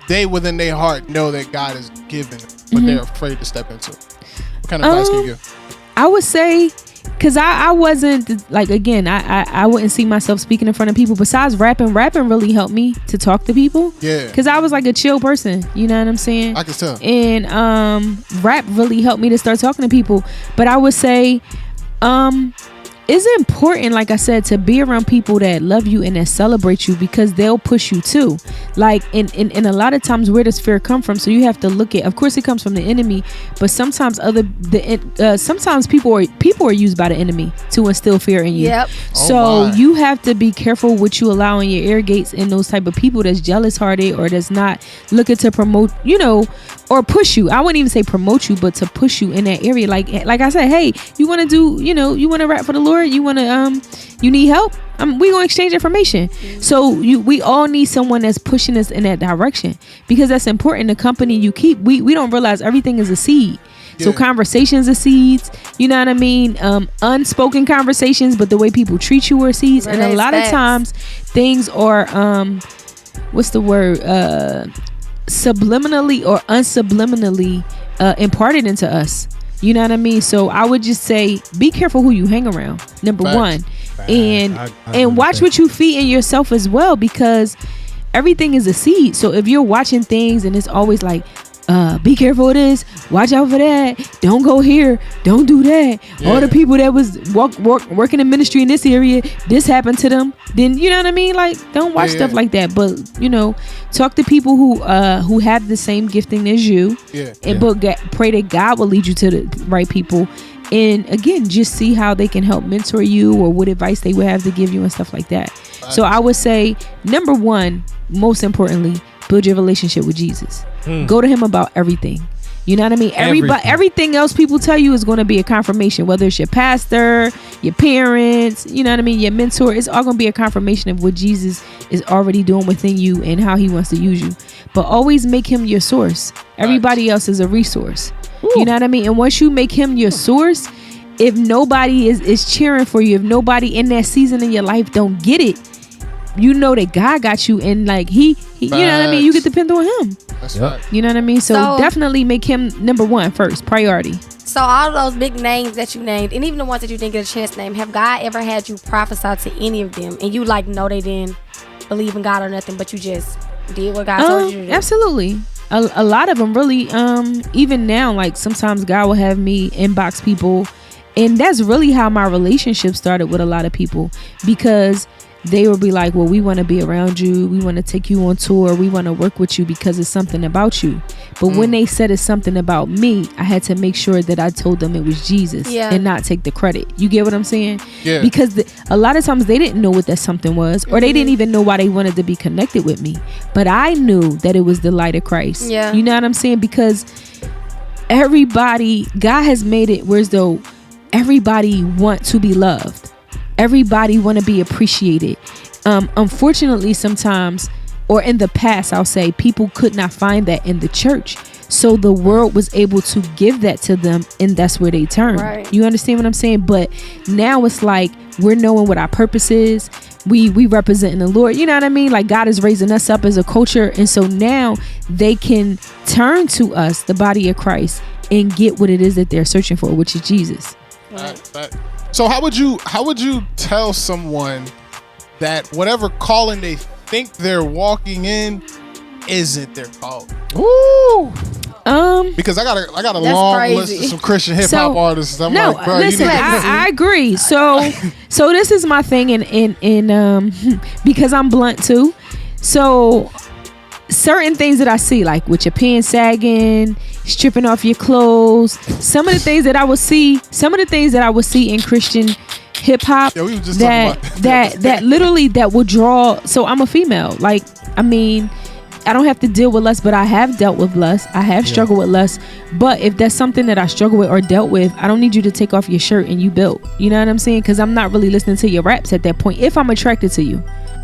they within their heart know that God has given, but they're afraid to step into. What kind of advice can you give? I would say, because I wasn't, like, again, I wouldn't see myself speaking in front of people. Besides rapping really helped me to talk to people. Yeah. Because I was like a chill person. You know what I'm saying? I can tell. And rap really helped me to start talking to people. But I would say, it's important, like I said, to be around people that love you and that celebrate you, because they'll push you too. Like, and a lot of times, where does fear come from? So you have to look at, of course it comes from the enemy, but sometimes sometimes people are used by the enemy to instill fear in you. Yep. So you have to be careful what you allow in your ear gates, and those type of people that's jealous hearted or that's not looking to promote, or push you. I wouldn't even say promote you, but to push you in that area. Like I said, hey, you want to do, you want to rap for the Lord? You want to, you need help? We gonna exchange information. So we all need someone that's pushing us in that direction, because that's important. The company you keep, we don't realize everything is a seed. So conversations are seeds, you know what I mean? Unspoken conversations, but the way people treat you are seeds. And a lot of times things are, what's the word? Subliminally or unsubliminally imparted into us. You know what I mean? So I would just say, be careful who you hang around. Number one. And watch what you feed in yourself as well, because everything is a seed. So if you're watching things and it's always like, be careful of this, watch out for that, don't go here, don't do that. All the people that was working in ministry in this area, this happened to them. Then you know what I mean? Like, don't watch stuff like that. But talk to people who have the same gifting as you. But pray that God will lead you to the right people. And again, just see how they can help mentor you, or what advice they would have to give you and stuff like that. So I would say, number one, most importantly, build your relationship with Jesus. Go to him about everything. You know what I mean? Everything else people tell you is going to be a confirmation, whether it's your pastor, your parents, you know what I mean, your mentor. It's all going to be a confirmation of what Jesus is already doing within you and how he wants to use you. But always make him your source. Everybody else is a resource. You know what I mean? And once you make him your source, if nobody is cheering for you, if nobody in that season in your life don't get it, you know that God got you, and like he you know what I mean, you get to depend on him. That's right. You know what I mean? So definitely make him number one first, priority. So all those big names that you named, and even the ones that you didn't get a chance to name, have God ever had you prophesy to any of them, and you know they didn't believe in God or nothing, but you just did what God told you to do? Absolutely. A lot of them really, even now, like sometimes God will have me inbox people, and that's really how my relationship started with a lot of people, because they will be like, well, we want to be around you, we want to take you on tour, we want to work with you because it's something about you. But when they said it's something about me, I had to make sure that I told them it was Jesus and not take the credit. You get what I'm saying? Yeah. Because a lot of times they didn't know what that something was, or they didn't even know why they wanted to be connected with me. But I knew that it was the light of Christ. Yeah. You know what I'm saying? Because everybody, God has made it whereas though everybody want to be loved. Everybody want to be appreciated. Unfortunately, sometimes, or in the past, I'll say, people could not find that in the church. So the world was able to give that to them, and that's where they turn. Right. You understand what I'm saying? But now it's like we're knowing what our purpose is. We representing the Lord. You know what I mean? Like God is raising us up as a culture, and so now they can turn to us, the body of Christ, and get what it is that they're searching for, which is Jesus. Right. So how would you tell someone that whatever calling they think they're walking in isn't their calling? Ooh. Because I got a long list of some Christian hip hop artists. I'm like, bro, listen, I agree. So this is my thing, in because I'm blunt too. So certain things that I see, like with your pants sagging, stripping off your clothes, some of the things that I would see in Christian hip hop, that literally that will draw. So I'm a female. Like, I mean, I don't have to deal with lust, but I have dealt with lust. I have struggled with lust. But if that's something that I struggle with or dealt with, I don't need you to take off your shirt and you built. You know what I'm saying? Because I'm not really listening to your raps at that point. If I'm attracted to you,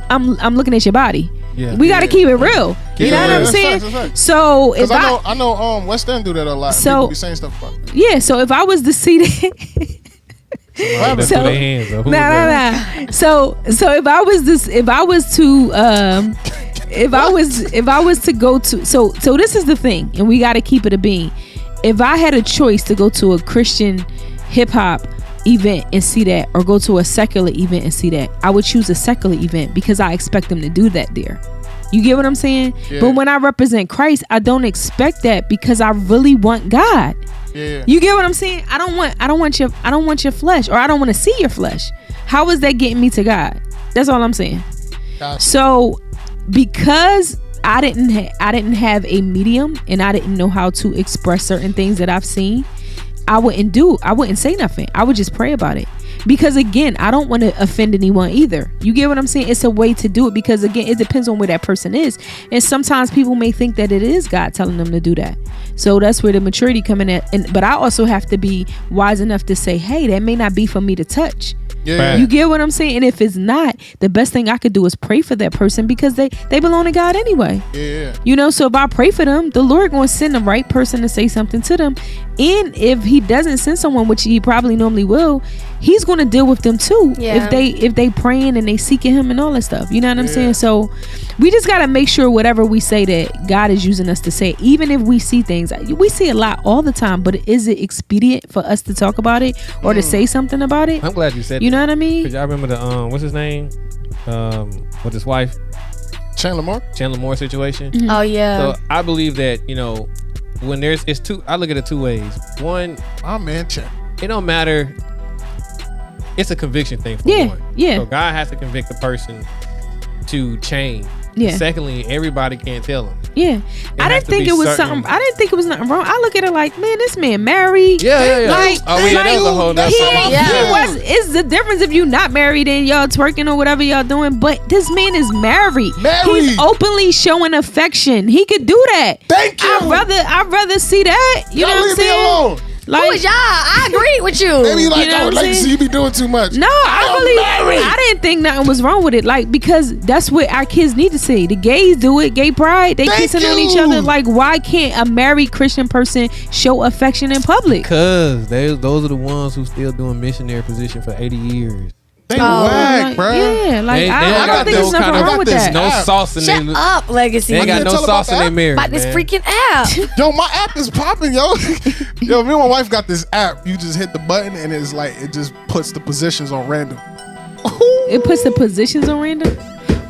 I'm looking at your body. Yeah. We got to keep it real. You know what I'm saying? Facts. So if I know West End do that a lot. So people be saying stuff about it. Yeah. So if I was to see that. So if I was to go to so this is the thing, and we got to keep it a bean. If I had a choice to go to a Christian hip hop event and see that, or go to a secular event and see that, I would choose a secular event because I expect them to do that there. You get what I'm saying? Yeah. But when I represent Christ, I don't expect that because I really want God. Yeah. You get what I'm saying? I don't want your flesh, or I don't want to see your flesh. How is that getting me to God? That's all I'm saying. Gotcha. So because I didn't have a medium, and I didn't know how to express certain things that I've seen, I wouldn't say nothing. I would just pray about it. Because again, I don't want to offend anyone either. You get what I'm saying? It's a way to do it, because again, it depends on where that person is. And sometimes people may think that it is God telling them to do that. So that's where the maturity coming at. But I also have to be wise enough to say, hey, that may not be for me to touch. Yeah. You get what I'm saying? And if it's not, the best thing I could do is pray for that person, because they belong to God anyway. Yeah. You know, so if I pray for them, the Lord going to send the right person to say something to them. And if he doesn't send someone, which he probably normally will, he's going to deal with them too. Yeah. If they praying and they seeking him and all that stuff. You know what I'm saying? So we just got to make sure whatever we say that God is using us to say, even if we see things, we see a lot all the time, but is it expedient for us to talk about it or to say something about it? I'm glad you said You that. know what I mean? Cause y'all remember the what's his name? With his wife, Chandler Moore situation. Mm-hmm. Oh yeah. So I believe that, when it's two, I look at it two ways. One, my man Chandler. it don't matter. It's a conviction thing for one. Yeah. So God has to convict the person to change. Yeah. Secondly, everybody can't tell him. Yeah. I didn't think it was something. I didn't think it was nothing wrong. I look at it like, man, this man married. Yeah. Like, That was a whole nother it's the difference if you not married and y'all twerking or whatever y'all doing. But this man is married. He's openly showing affection. He could do that. Thank you. I'd rather see that. You know what I'm saying? Leave me alone. Like, who is y'all? I agree with you. They be like, You know what I'm like, saying? see, you be doing too much. No, I didn't think nothing was wrong with it. Like, because that's what our kids need to see. The gays do it, gay pride. They kissing on each other. Like, why can't a married Christian person show affection in public? Because those are the ones who still doing missionary position for 80 years. They whack, like, bro. Yeah, like I don't think no there's nothing kind of- wr't with that. No sauce in Shut their up, Legacy. They ain't got can't no tell about sauce in the their app. marriage. About this man. freaking app. Yo, my app is popping, yo. Yo, me and my wife got this app. You just hit the button and it's like it just puts the positions on random. It puts the positions on random.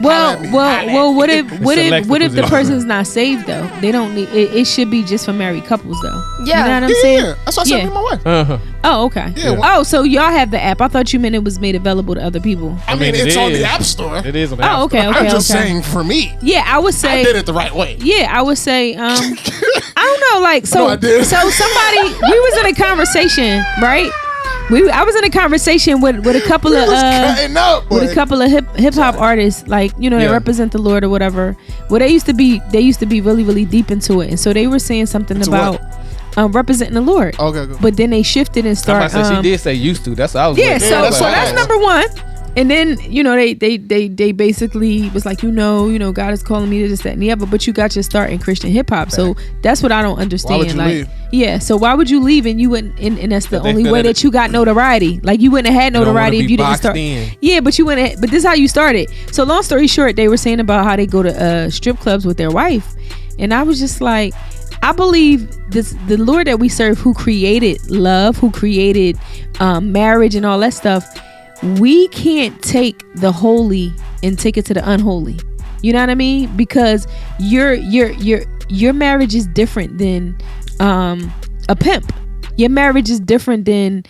What if the person's not saved though? They don't need it. Should be just for married couples though. Yeah. You know what I'm saying? Yeah, that's what I said to my wife. Uh-huh. Oh, okay. Yeah. Oh, so y'all have the app. I thought you meant it was made available to other people. I mean, it's on the App Store. It is on the App Oh, okay, Store. okay. I'm just saying for me. Yeah, I would say I did it the right way. Yeah, I would say I don't know, like so I did. so somebody we was in a conversation, right? I was in a conversation with a couple of cutting up, with a couple of hip hop artists, like, you know, they represent the Lord or whatever. Well, they used to be really, really deep into it. And so they were saying something about representing the Lord. Okay. But then they shifted and started. She did say used to. That's what I was. Yeah, so that's that's number one. And then, you know, they basically was like, you know, God is calling me to this, that, and the other, but you got your start in Christian hip hop. So that's what I don't understand. Why would you leave? Yeah, so why would you leave and you wouldn't, and that's the only way that you got notoriety. Like, you wouldn't have had notoriety if you didn't start. Yeah, but you wouldn't, but this is how you started. So long story short, they were saying about how they go to strip clubs with their wife. And I was just like, I believe the Lord that we serve, who created love, who created marriage and all that stuff, we can't take the holy and take it to the unholy. You know what I mean? Because your marriage is different than a pimp. Your marriage is different than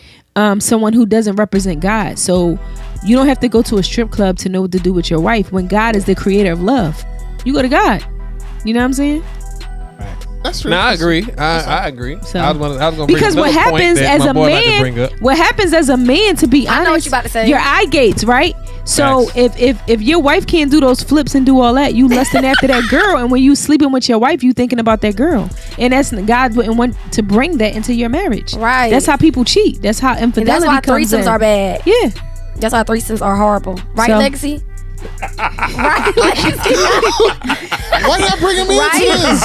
someone who doesn't represent God. So you don't have to go to a strip club to know what to do with your wife when God is the creator of love. You go to God. You know what I'm saying? That's true. No, I agree. I agree. So, I was gonna because bring what happens as a man, to be honest, I know what you're about to say. your eye gates, right? So if your wife can't do those flips and do all that, you lusting after that girl, and when you sleeping with your wife, you thinking about that girl, and that's God wouldn't want to bring that into your marriage. Right. That's how people cheat. That's how infidelity And that's why comes threesomes in. are bad. Yeah. That's why threesomes are horrible. Right, So- Legacy? Right, Legacy? Why y'all bringing me into this?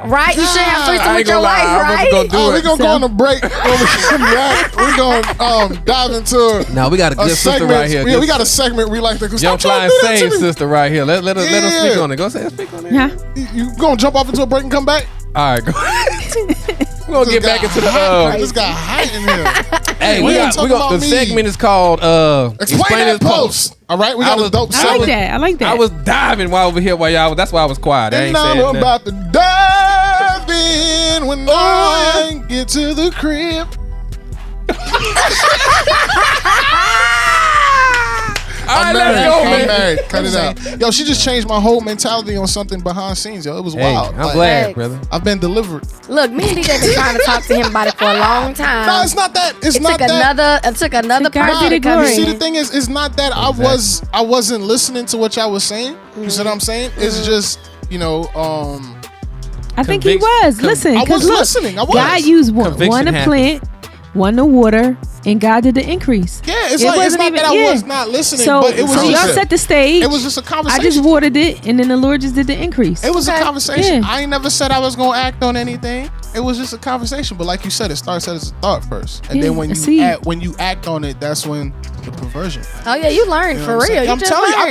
Right? You should have threesome with your wife, right? We're going to go on a break. When we come back, we're going to dive into No, we got a good sister segment. right here. Yeah, we got a segment we like to Young stop Flying trying to do that Same to me. sister right here. Let her speak on it. Go say speak on it. Yeah. You going to jump off into a break and come back? All right, go. We're gonna get back into the This got hot in here. Hey, We ain't talking about the me. segment is called Explain that post. All right, we got a dope I like that. I was diving while over here while y'all. That's why I was quiet. I ain't And saying I'm nothing. about to dive leaving when I get to the crib. I'm married. Cut it out. Yo, she just changed my whole mentality on something behind scenes, yo. It was wild. I'm glad, brother. I've been delivered. Look, me and DJ been trying to talk to him about it for a long time. No, it's not that. It took another person to come in. See, the thing is, it's not that I wasn't listening to what y'all was saying. You see what I'm saying? It's just, I think he was. Listen, I was look, listening. I was. God used one to plant, one to water, and God did the increase. Yeah, it's not that I was not listening, but it was so y'all set the stage. It was just a conversation. I just watered it, and then the Lord just did the increase. It was a conversation. Yeah. I ain't never said I was gonna act on anything. It was just a conversation. But like you said, it starts as a thought first, and then when you act on it, that's when the perversion. Oh yeah, you learned for real. I'm telling you, I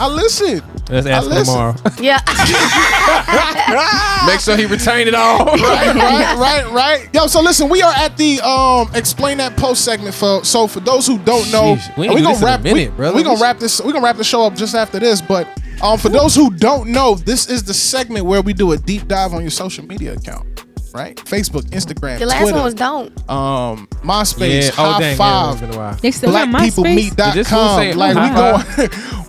listen. Let's ask him tomorrow. Yeah. Make sure he retained it all. Right. Yo, so listen, we are at the explain that post segment for those who don't know, we're gonna wrap the show up just after this. But for those who don't know, this is the segment where we do a deep dive on your social media account. Right? Facebook, Instagram, the last Twitter, one was don't. MySpace, High Five, BlackPeopleMeet.com. Like we go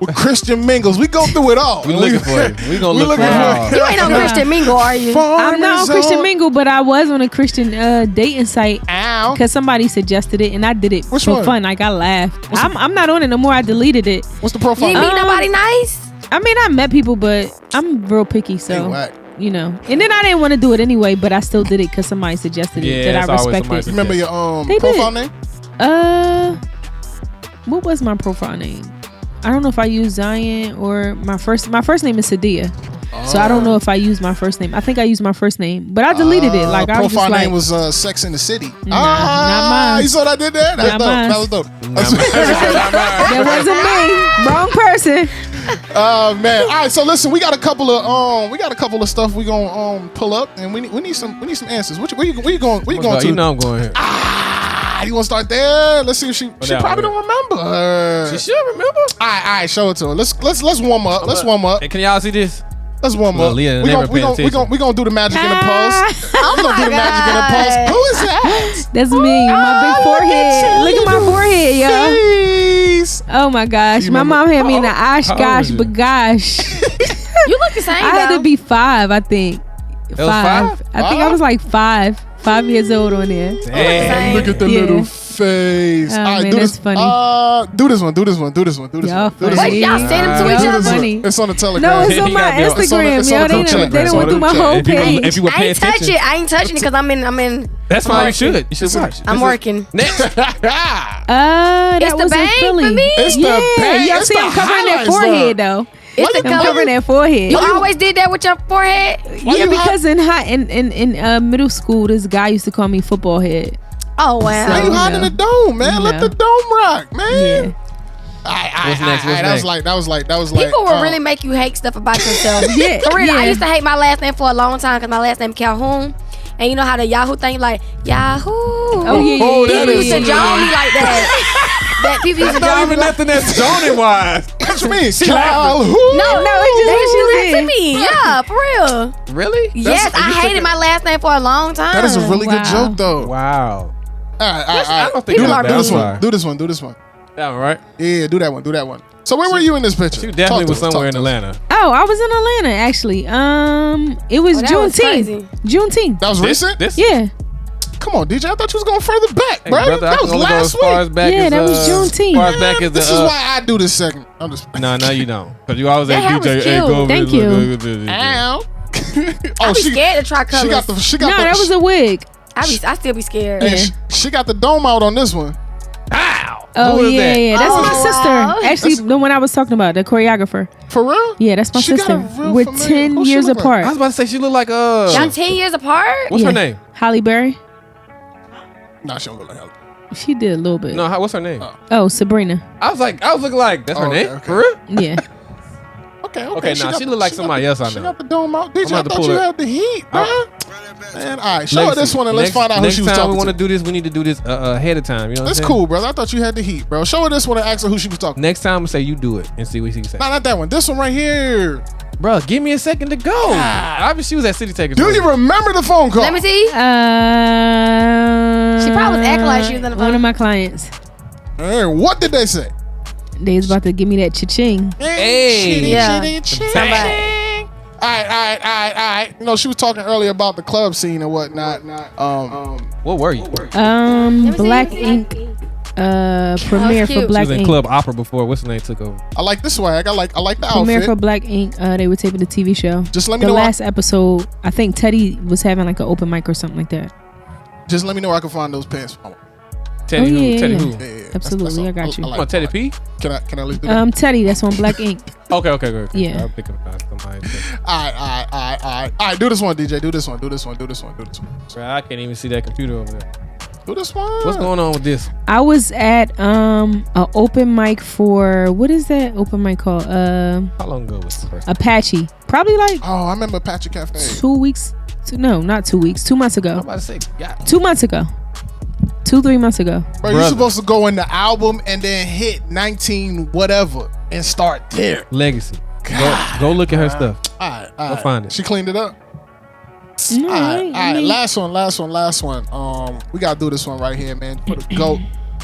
with Christian Mingles. We go through it all. We looking for you. We gonna look for it. You ain't on Christian Mingle, are you? I'm not on Christian Mingle, but I was on a Christian dating site because somebody suggested it, and I did it for fun. Like I laughed. I'm not on it no more. I deleted it. What's the profile? You ain't meet nobody nice? I mean, I met people, but I'm real picky, so. And then I didn't want to do it anyway, but I still did it because somebody suggested it that I respected. Remember your profile name? What was my profile name? I don't know if I used Zion or my first name is Sadia. So I don't know if I used my first name. I think I used my first name, but I deleted it. Like I was just profile name was Sex in the City. Not mine. You saw what I did there? That was dope. That wasn't me. Wrong person. Man. All right, so listen, we got a couple of stuff we gonna pull up, and we need some answers. Where you going to? You know I'm going here. You want to start there? Let's see if she probably don't remember. She should remember. All right, show it to her. Let's warm up. Let's warm up. Hey, can y'all see this? Let's warm up. Leah we gonna do the magic in the pulse. We're gonna do the magic in the pulse. Who is that? That's me. My big forehead. Look at my forehead, yo. Jeez. Oh my gosh. My mom had me in the but gosh. You look the same. I had to be 5, I think. 5. I think I was like 5 years old on there. Damn, look at the little face. Oh, man, that's funny. Do this one. Wait, y'all send them to each other? Funny. It's on the Telegram. No, it's on my Instagram. They don't want to do my whole page. I ain't touching it because I'm in. That's fine. You should watch. I'm working. Next. It's that was the bang in Philly. for me. It's the bang. Y'all see him covering that forehead though. It's the color. Covering that forehead. You always did that with your forehead? Yeah, because in middle school, this guy used to call me football head. Oh wow! Why you hiding the dome, man? Let the dome rock, man. What's next? That was like. People will really make you hate stuff about yourself. Yeah, for real. I used to hate my last name for a long time because my last name Calhoun. And you know how the Yahoo thing, like Yahoo. Oh yeah. People used to join me like that. That people used to join me. Not even nothing that's zoning wise. What you mean? No, they to me. Yeah, for real. Really? Yes, I hated my last name for a long time. That is a really good joke, though. Wow. All right. I don't think do this one. That one, right? Yeah, do that one. So where were you in this picture? You definitely was somewhere in Atlanta. Oh, I was in Atlanta actually. It was Juneteenth. Juneteenth. That was recent? Yeah. Come on, DJ. I thought you was going further back, bro. Brother, that was last week. That was Juneteenth. This is why I do this segment. I'm just. No, you don't. Because you always say DJ. Thank you. Ow. I be scared to try colors. She got that was a wig. I still be scared. Hey, she got the dome out on this one. Ow. Oh yeah. That's my sister. Actually, the one I was talking about, the choreographer. For real? Yeah, that's my sister. We're 10 years apart. I was about to say she look like Y'all 10 years apart? What's her name? Halle Berry. Nah, she don't look like Halle. She did a little bit. No, what's her name? Oh, Sabrina. I was looking like that's her name. Okay. For real? Yeah. Okay. She look like somebody else I know. She got the dome out. DJ, I thought you had the heat, bro. Man, all right, show her this one and let's find out who she was talking to. Next time we want to do this, we need to do this ahead of time. You know what I'm saying? That's cool, brother. I thought you had the heat, bro. Show her this one and ask her who she was talking to. Next time, say you do it and see what she can say. Nah, not that one. This one right here. Bro, give me a second to go. Obviously, she was at City Takers. Do you remember the phone call? Let me see. She probably was acting like she was on the phone. One of my clients. Hey, what did they say? They was about to give me that cha-ching. Hey. Yeah. All right. You know, she was talking earlier about the club scene and whatnot. What were you? Black Ink. Premiere for cute. Black She was in Ink. Club Opera before. What's the name took over? I like the swag. I like the Premiere for outfit. Black Ink. They were taping the TV show. Just let me the know. last episode, I think Teddy was having like an open mic or something like that. Just let me know where I can find those pants. Teddy who? yeah, Teddy yeah. who? Yeah. Absolutely, I got you. Come on, Teddy P? Can I at least do that? Teddy, that's on Black Ink. Okay, good. Yeah. I'm thinking about somebody. All right. Do this one, DJ. Do this one. Bro, I can't even see that computer over there. Do this one. What's going on with this? I was at an open mic for, what is that open mic called? How long ago was the first? Apache. Probably like Oh, I remember Patrick Cafe. 2 weeks. No, not 2 weeks. 2 months ago. I'm about to say, yeah. 2 months ago. 2-3 months ago. Bro, you're supposed to go in the album and then hit 19 whatever and start there. Legacy. Go look at her stuff. All right. Go find it. She cleaned it up. No, All right. I mean, Last one. We gotta do this one right here, man. For the GOAT,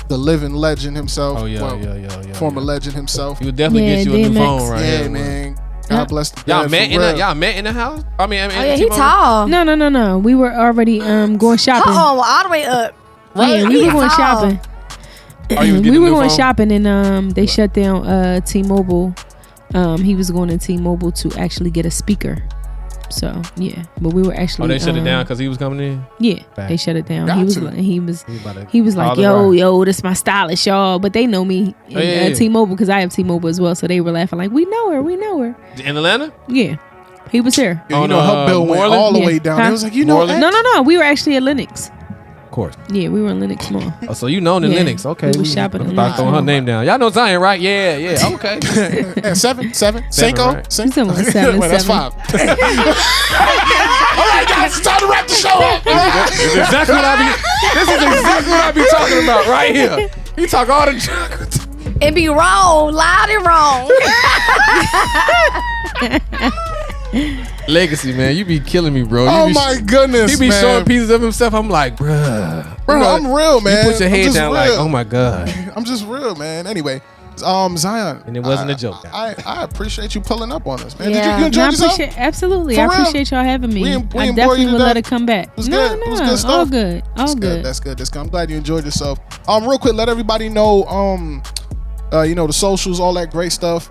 the living legend himself. Oh, yeah. Former legend himself. You would definitely Yeah, get you a new DMX. phone right Yeah, here. man. God bless the Y'all dead, met for real. y'all met in the house? I mean, Oh yeah, he tall. No. We were already going shopping. Oh, all the way up. Yeah, we were going tall. shopping. Oh, you was getting We a were new going phone? shopping and they shut down T-Mobile. He was going to T-Mobile to actually get a speaker. So yeah, but we were actually. Oh, they shut it down because he was coming in? Yeah, Back. they shut it down. Got He was to. like, yo, this my stylist, y'all. But they know me in yeah. T-Mobile because I have T-Mobile as well. So they were laughing like, we know her. In Atlanta? Yeah, he was here. Yeah, you know, her bill went Moreland? all the Yeah. way down. Huh? It was like, you know, Moreland? No. We were actually at Lennox. Of course. Yeah, we were in Lennox Mall. Oh, so you known in Yeah. Linux. Okay. We was shopping in Start Linux. throwing her name down. Y'all know Zion, right? Yeah. Okay. Yeah, seven. Cinco. right. Cinco. Someone 7, Well, that's 7. 5. All right, guys, it's time to wrap the show up. This is exactly what I be talking about right here. He talk all the junk. It be wrong, loud and wrong. Legacy, man. You be killing me, bro. Oh my goodness, He be man. showing pieces of himself. I'm like, bruh. Bro, You know, I'm real, man. You put your I'm head just down real. like, oh my God. I'm just real, man. Anyway, Zion. And it wasn't a joke. I appreciate you pulling up on us, man. Yeah. Did you enjoy No, I yourself? Absolutely. For I real? appreciate y'all having me. We I bore you definitely to would let death? it come back. It was No, good. It was good stuff. all good. All good. That's good. I'm glad you enjoyed yourself. Real quick, let everybody know, the socials, all that great stuff.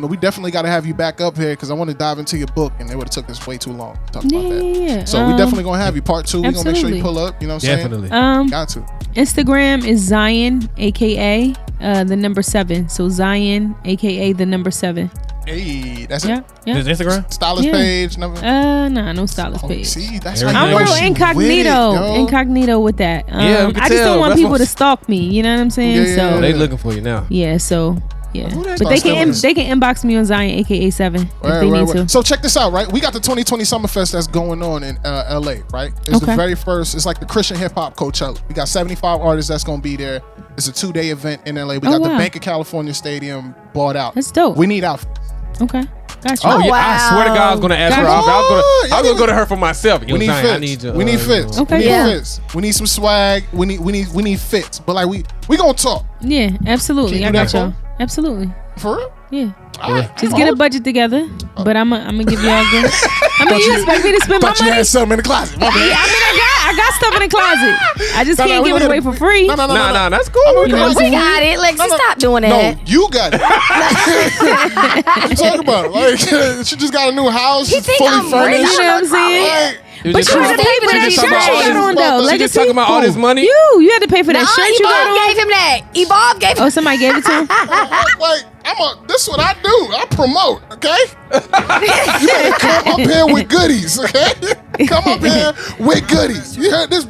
We definitely got to have you back up here because I want to dive into your book, and it would have took us way too long to talk about that. Yeah. So we definitely gonna have you part 2. We're gonna make sure you absolutely. pull up. You know what I'm Definitely. saying? Got to. Instagram is Zion, aka the number 7. So Zion, aka the number 7. Hey, that's Yeah. it. Yeah. His Instagram? Stylist Yeah. page. Number. Nah, no stylist page. See, that's I'm how you I'm know real she incognito. with it, yo. Incognito with that. Yeah, we can I just tell. don't want That's people what- to stalk me. You know what I'm saying? Yeah, So They looking for you now. yeah, so yeah. Who that But they start can stealing? they can inbox me on Zion, aka 7, if they need to. So check this out, right? We got the 2020 Summerfest that's going on in LA, right? It's the Okay. very first. It's like the Christian hip hop Coachella. We got 75 artists that's gonna be there. It's a 2-day event in LA. We Oh, got the wow. Bank of California Stadium bought out. That's dope. We need outfits. Okay, gotcha. Oh, yeah. wow. I swear to God, I was going to ask her. Come I was on, going to go to her for myself. Yo, We need Zion, fits. I need you. We need fits. Okay. We need Yeah. fits. We need some swag. We need fits. But like we gonna talk Yeah, absolutely. Can you I do got that y'all. Absolutely. for real. Yeah. All right. Just get a budget together, but I'm gonna give y'all good. I mean, you expect me to spend my Thought you money? had something in the closet. My bad. Yeah, I mean, I got stuff in the closet. I just No, can't we give it gonna- away for free. No, Nah, that's cool. I mean, You know what I'm We got it. Lexi, stop doing that. No, you got it. What you talking about? Like, she just got a new house. He It's think fully I'm furnished. rich. You know what I'm saying? Like, You But just you talking had to about- pay for that you just shirt talking you about got all on this- though. you just Legacy. talking about all this money? You had to pay for that No, shirt you got Evolve on. gave him that. Evolve gave him. Oh, somebody gave it to him. like this is what I do. I promote, okay? You better come up here with goodies, okay? Come up here with goodies. You heard this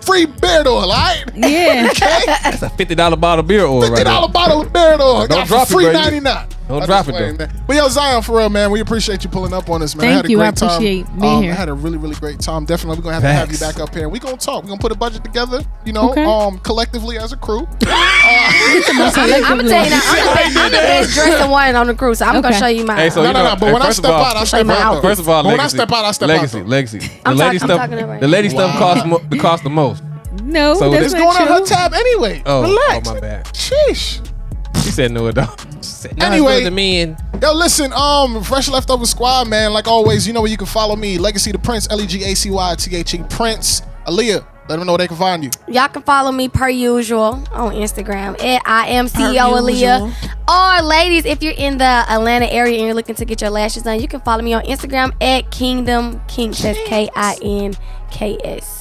free beard oil, all right? Yeah. Okay? That's a $50 bottle of beer oil right $50 there. bottle of beard oil. Don't Got for drop it, free baby. 99. Don't drop it though. But yo, Zion, for real, man, we appreciate you pulling up on us, man. Thank you. I appreciate being here. I had a really, really great time. Definitely, we're gonna have to have you back up here. We're gonna talk. We're gonna put a budget together, you know, collectively as a crew. I'm gonna tell you now, I'm the best dressed one on the crew, so I'm gonna show you mine. Hey, so no. But when I step out, I step out. First of all, when I step out, I step out. Legacy. The lady stuff costs the most. No, so that's it's going on her tab anyway. Relax. Oh my bad. Sheesh. She said no, it don't. Anyway, the men. Yo, listen, Fresh Leftover Squad, man. Like always, you know where you can follow me. Legacy the Prince, LEGACYTHE Prince. Aaliyah, let them know where they can find you. Y'all can follow me per usual on Instagram at I am CEO AALIYAH. Or ladies, if you're in the Atlanta area and you're looking to get your lashes done, you can follow me on Instagram at Kingdom Kinks. That's KINKS.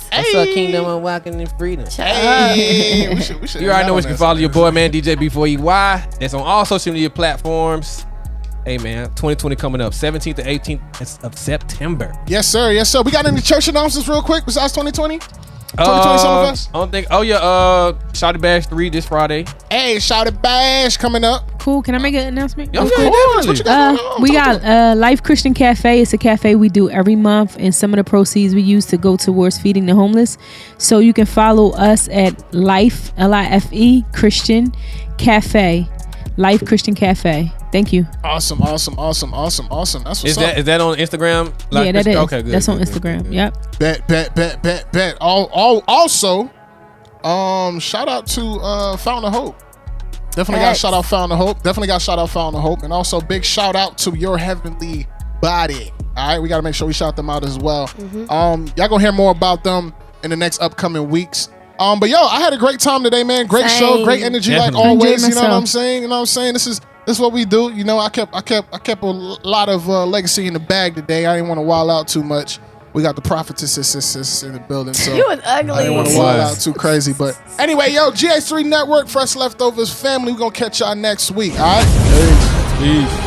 What's up, Kingdom? I'm walking in freedom. Hey, we should you already know what you can follow your boy, man, DJ B4EY. That's on all social media platforms. Hey, man, 2020 coming up, 17th to 18th of September. Yes, sir. Yes, sir. We got any church announcements real quick besides 2020? 2020 Summerfest? I don't think. Oh, yeah. Shouty Bash 3 this Friday. Hey, Shouty Bash coming up. Cool. Can I make an announcement? Of course. What you got we got Life Christian Cafe. It's a cafe we do every month, and some of the proceeds we use to go towards feeding the homeless. So you can follow us at Life, L-I-F-E, Christian Cafe. Life Christian Cafe. Thank you. Awesome. That's what's up. Is that on Instagram? Yeah, that is. Okay, good. That's on Instagram. Good. Yep. Bet. Also, shout out to Fountain of Hope. Definitely got to shout out Fountain of Hope. And also big shout out to Your Heavenly Body. All right, we got to make sure we shout them out as well. Y'all gonna hear more about them in the next upcoming weeks. But yo, I had a great time today, man. Great show, great energy, Definitely. like always. You know what I'm saying? This is what we do. You know, I kept a lot of legacy in the bag today. I didn't want to wild out too much. We got the prophetess in the building, so you was ugly. I didn't want to wild out too crazy. But anyway, yo, GH3 Network, Fresh Leftovers family. We're gonna catch y'all next week. All right. Peace.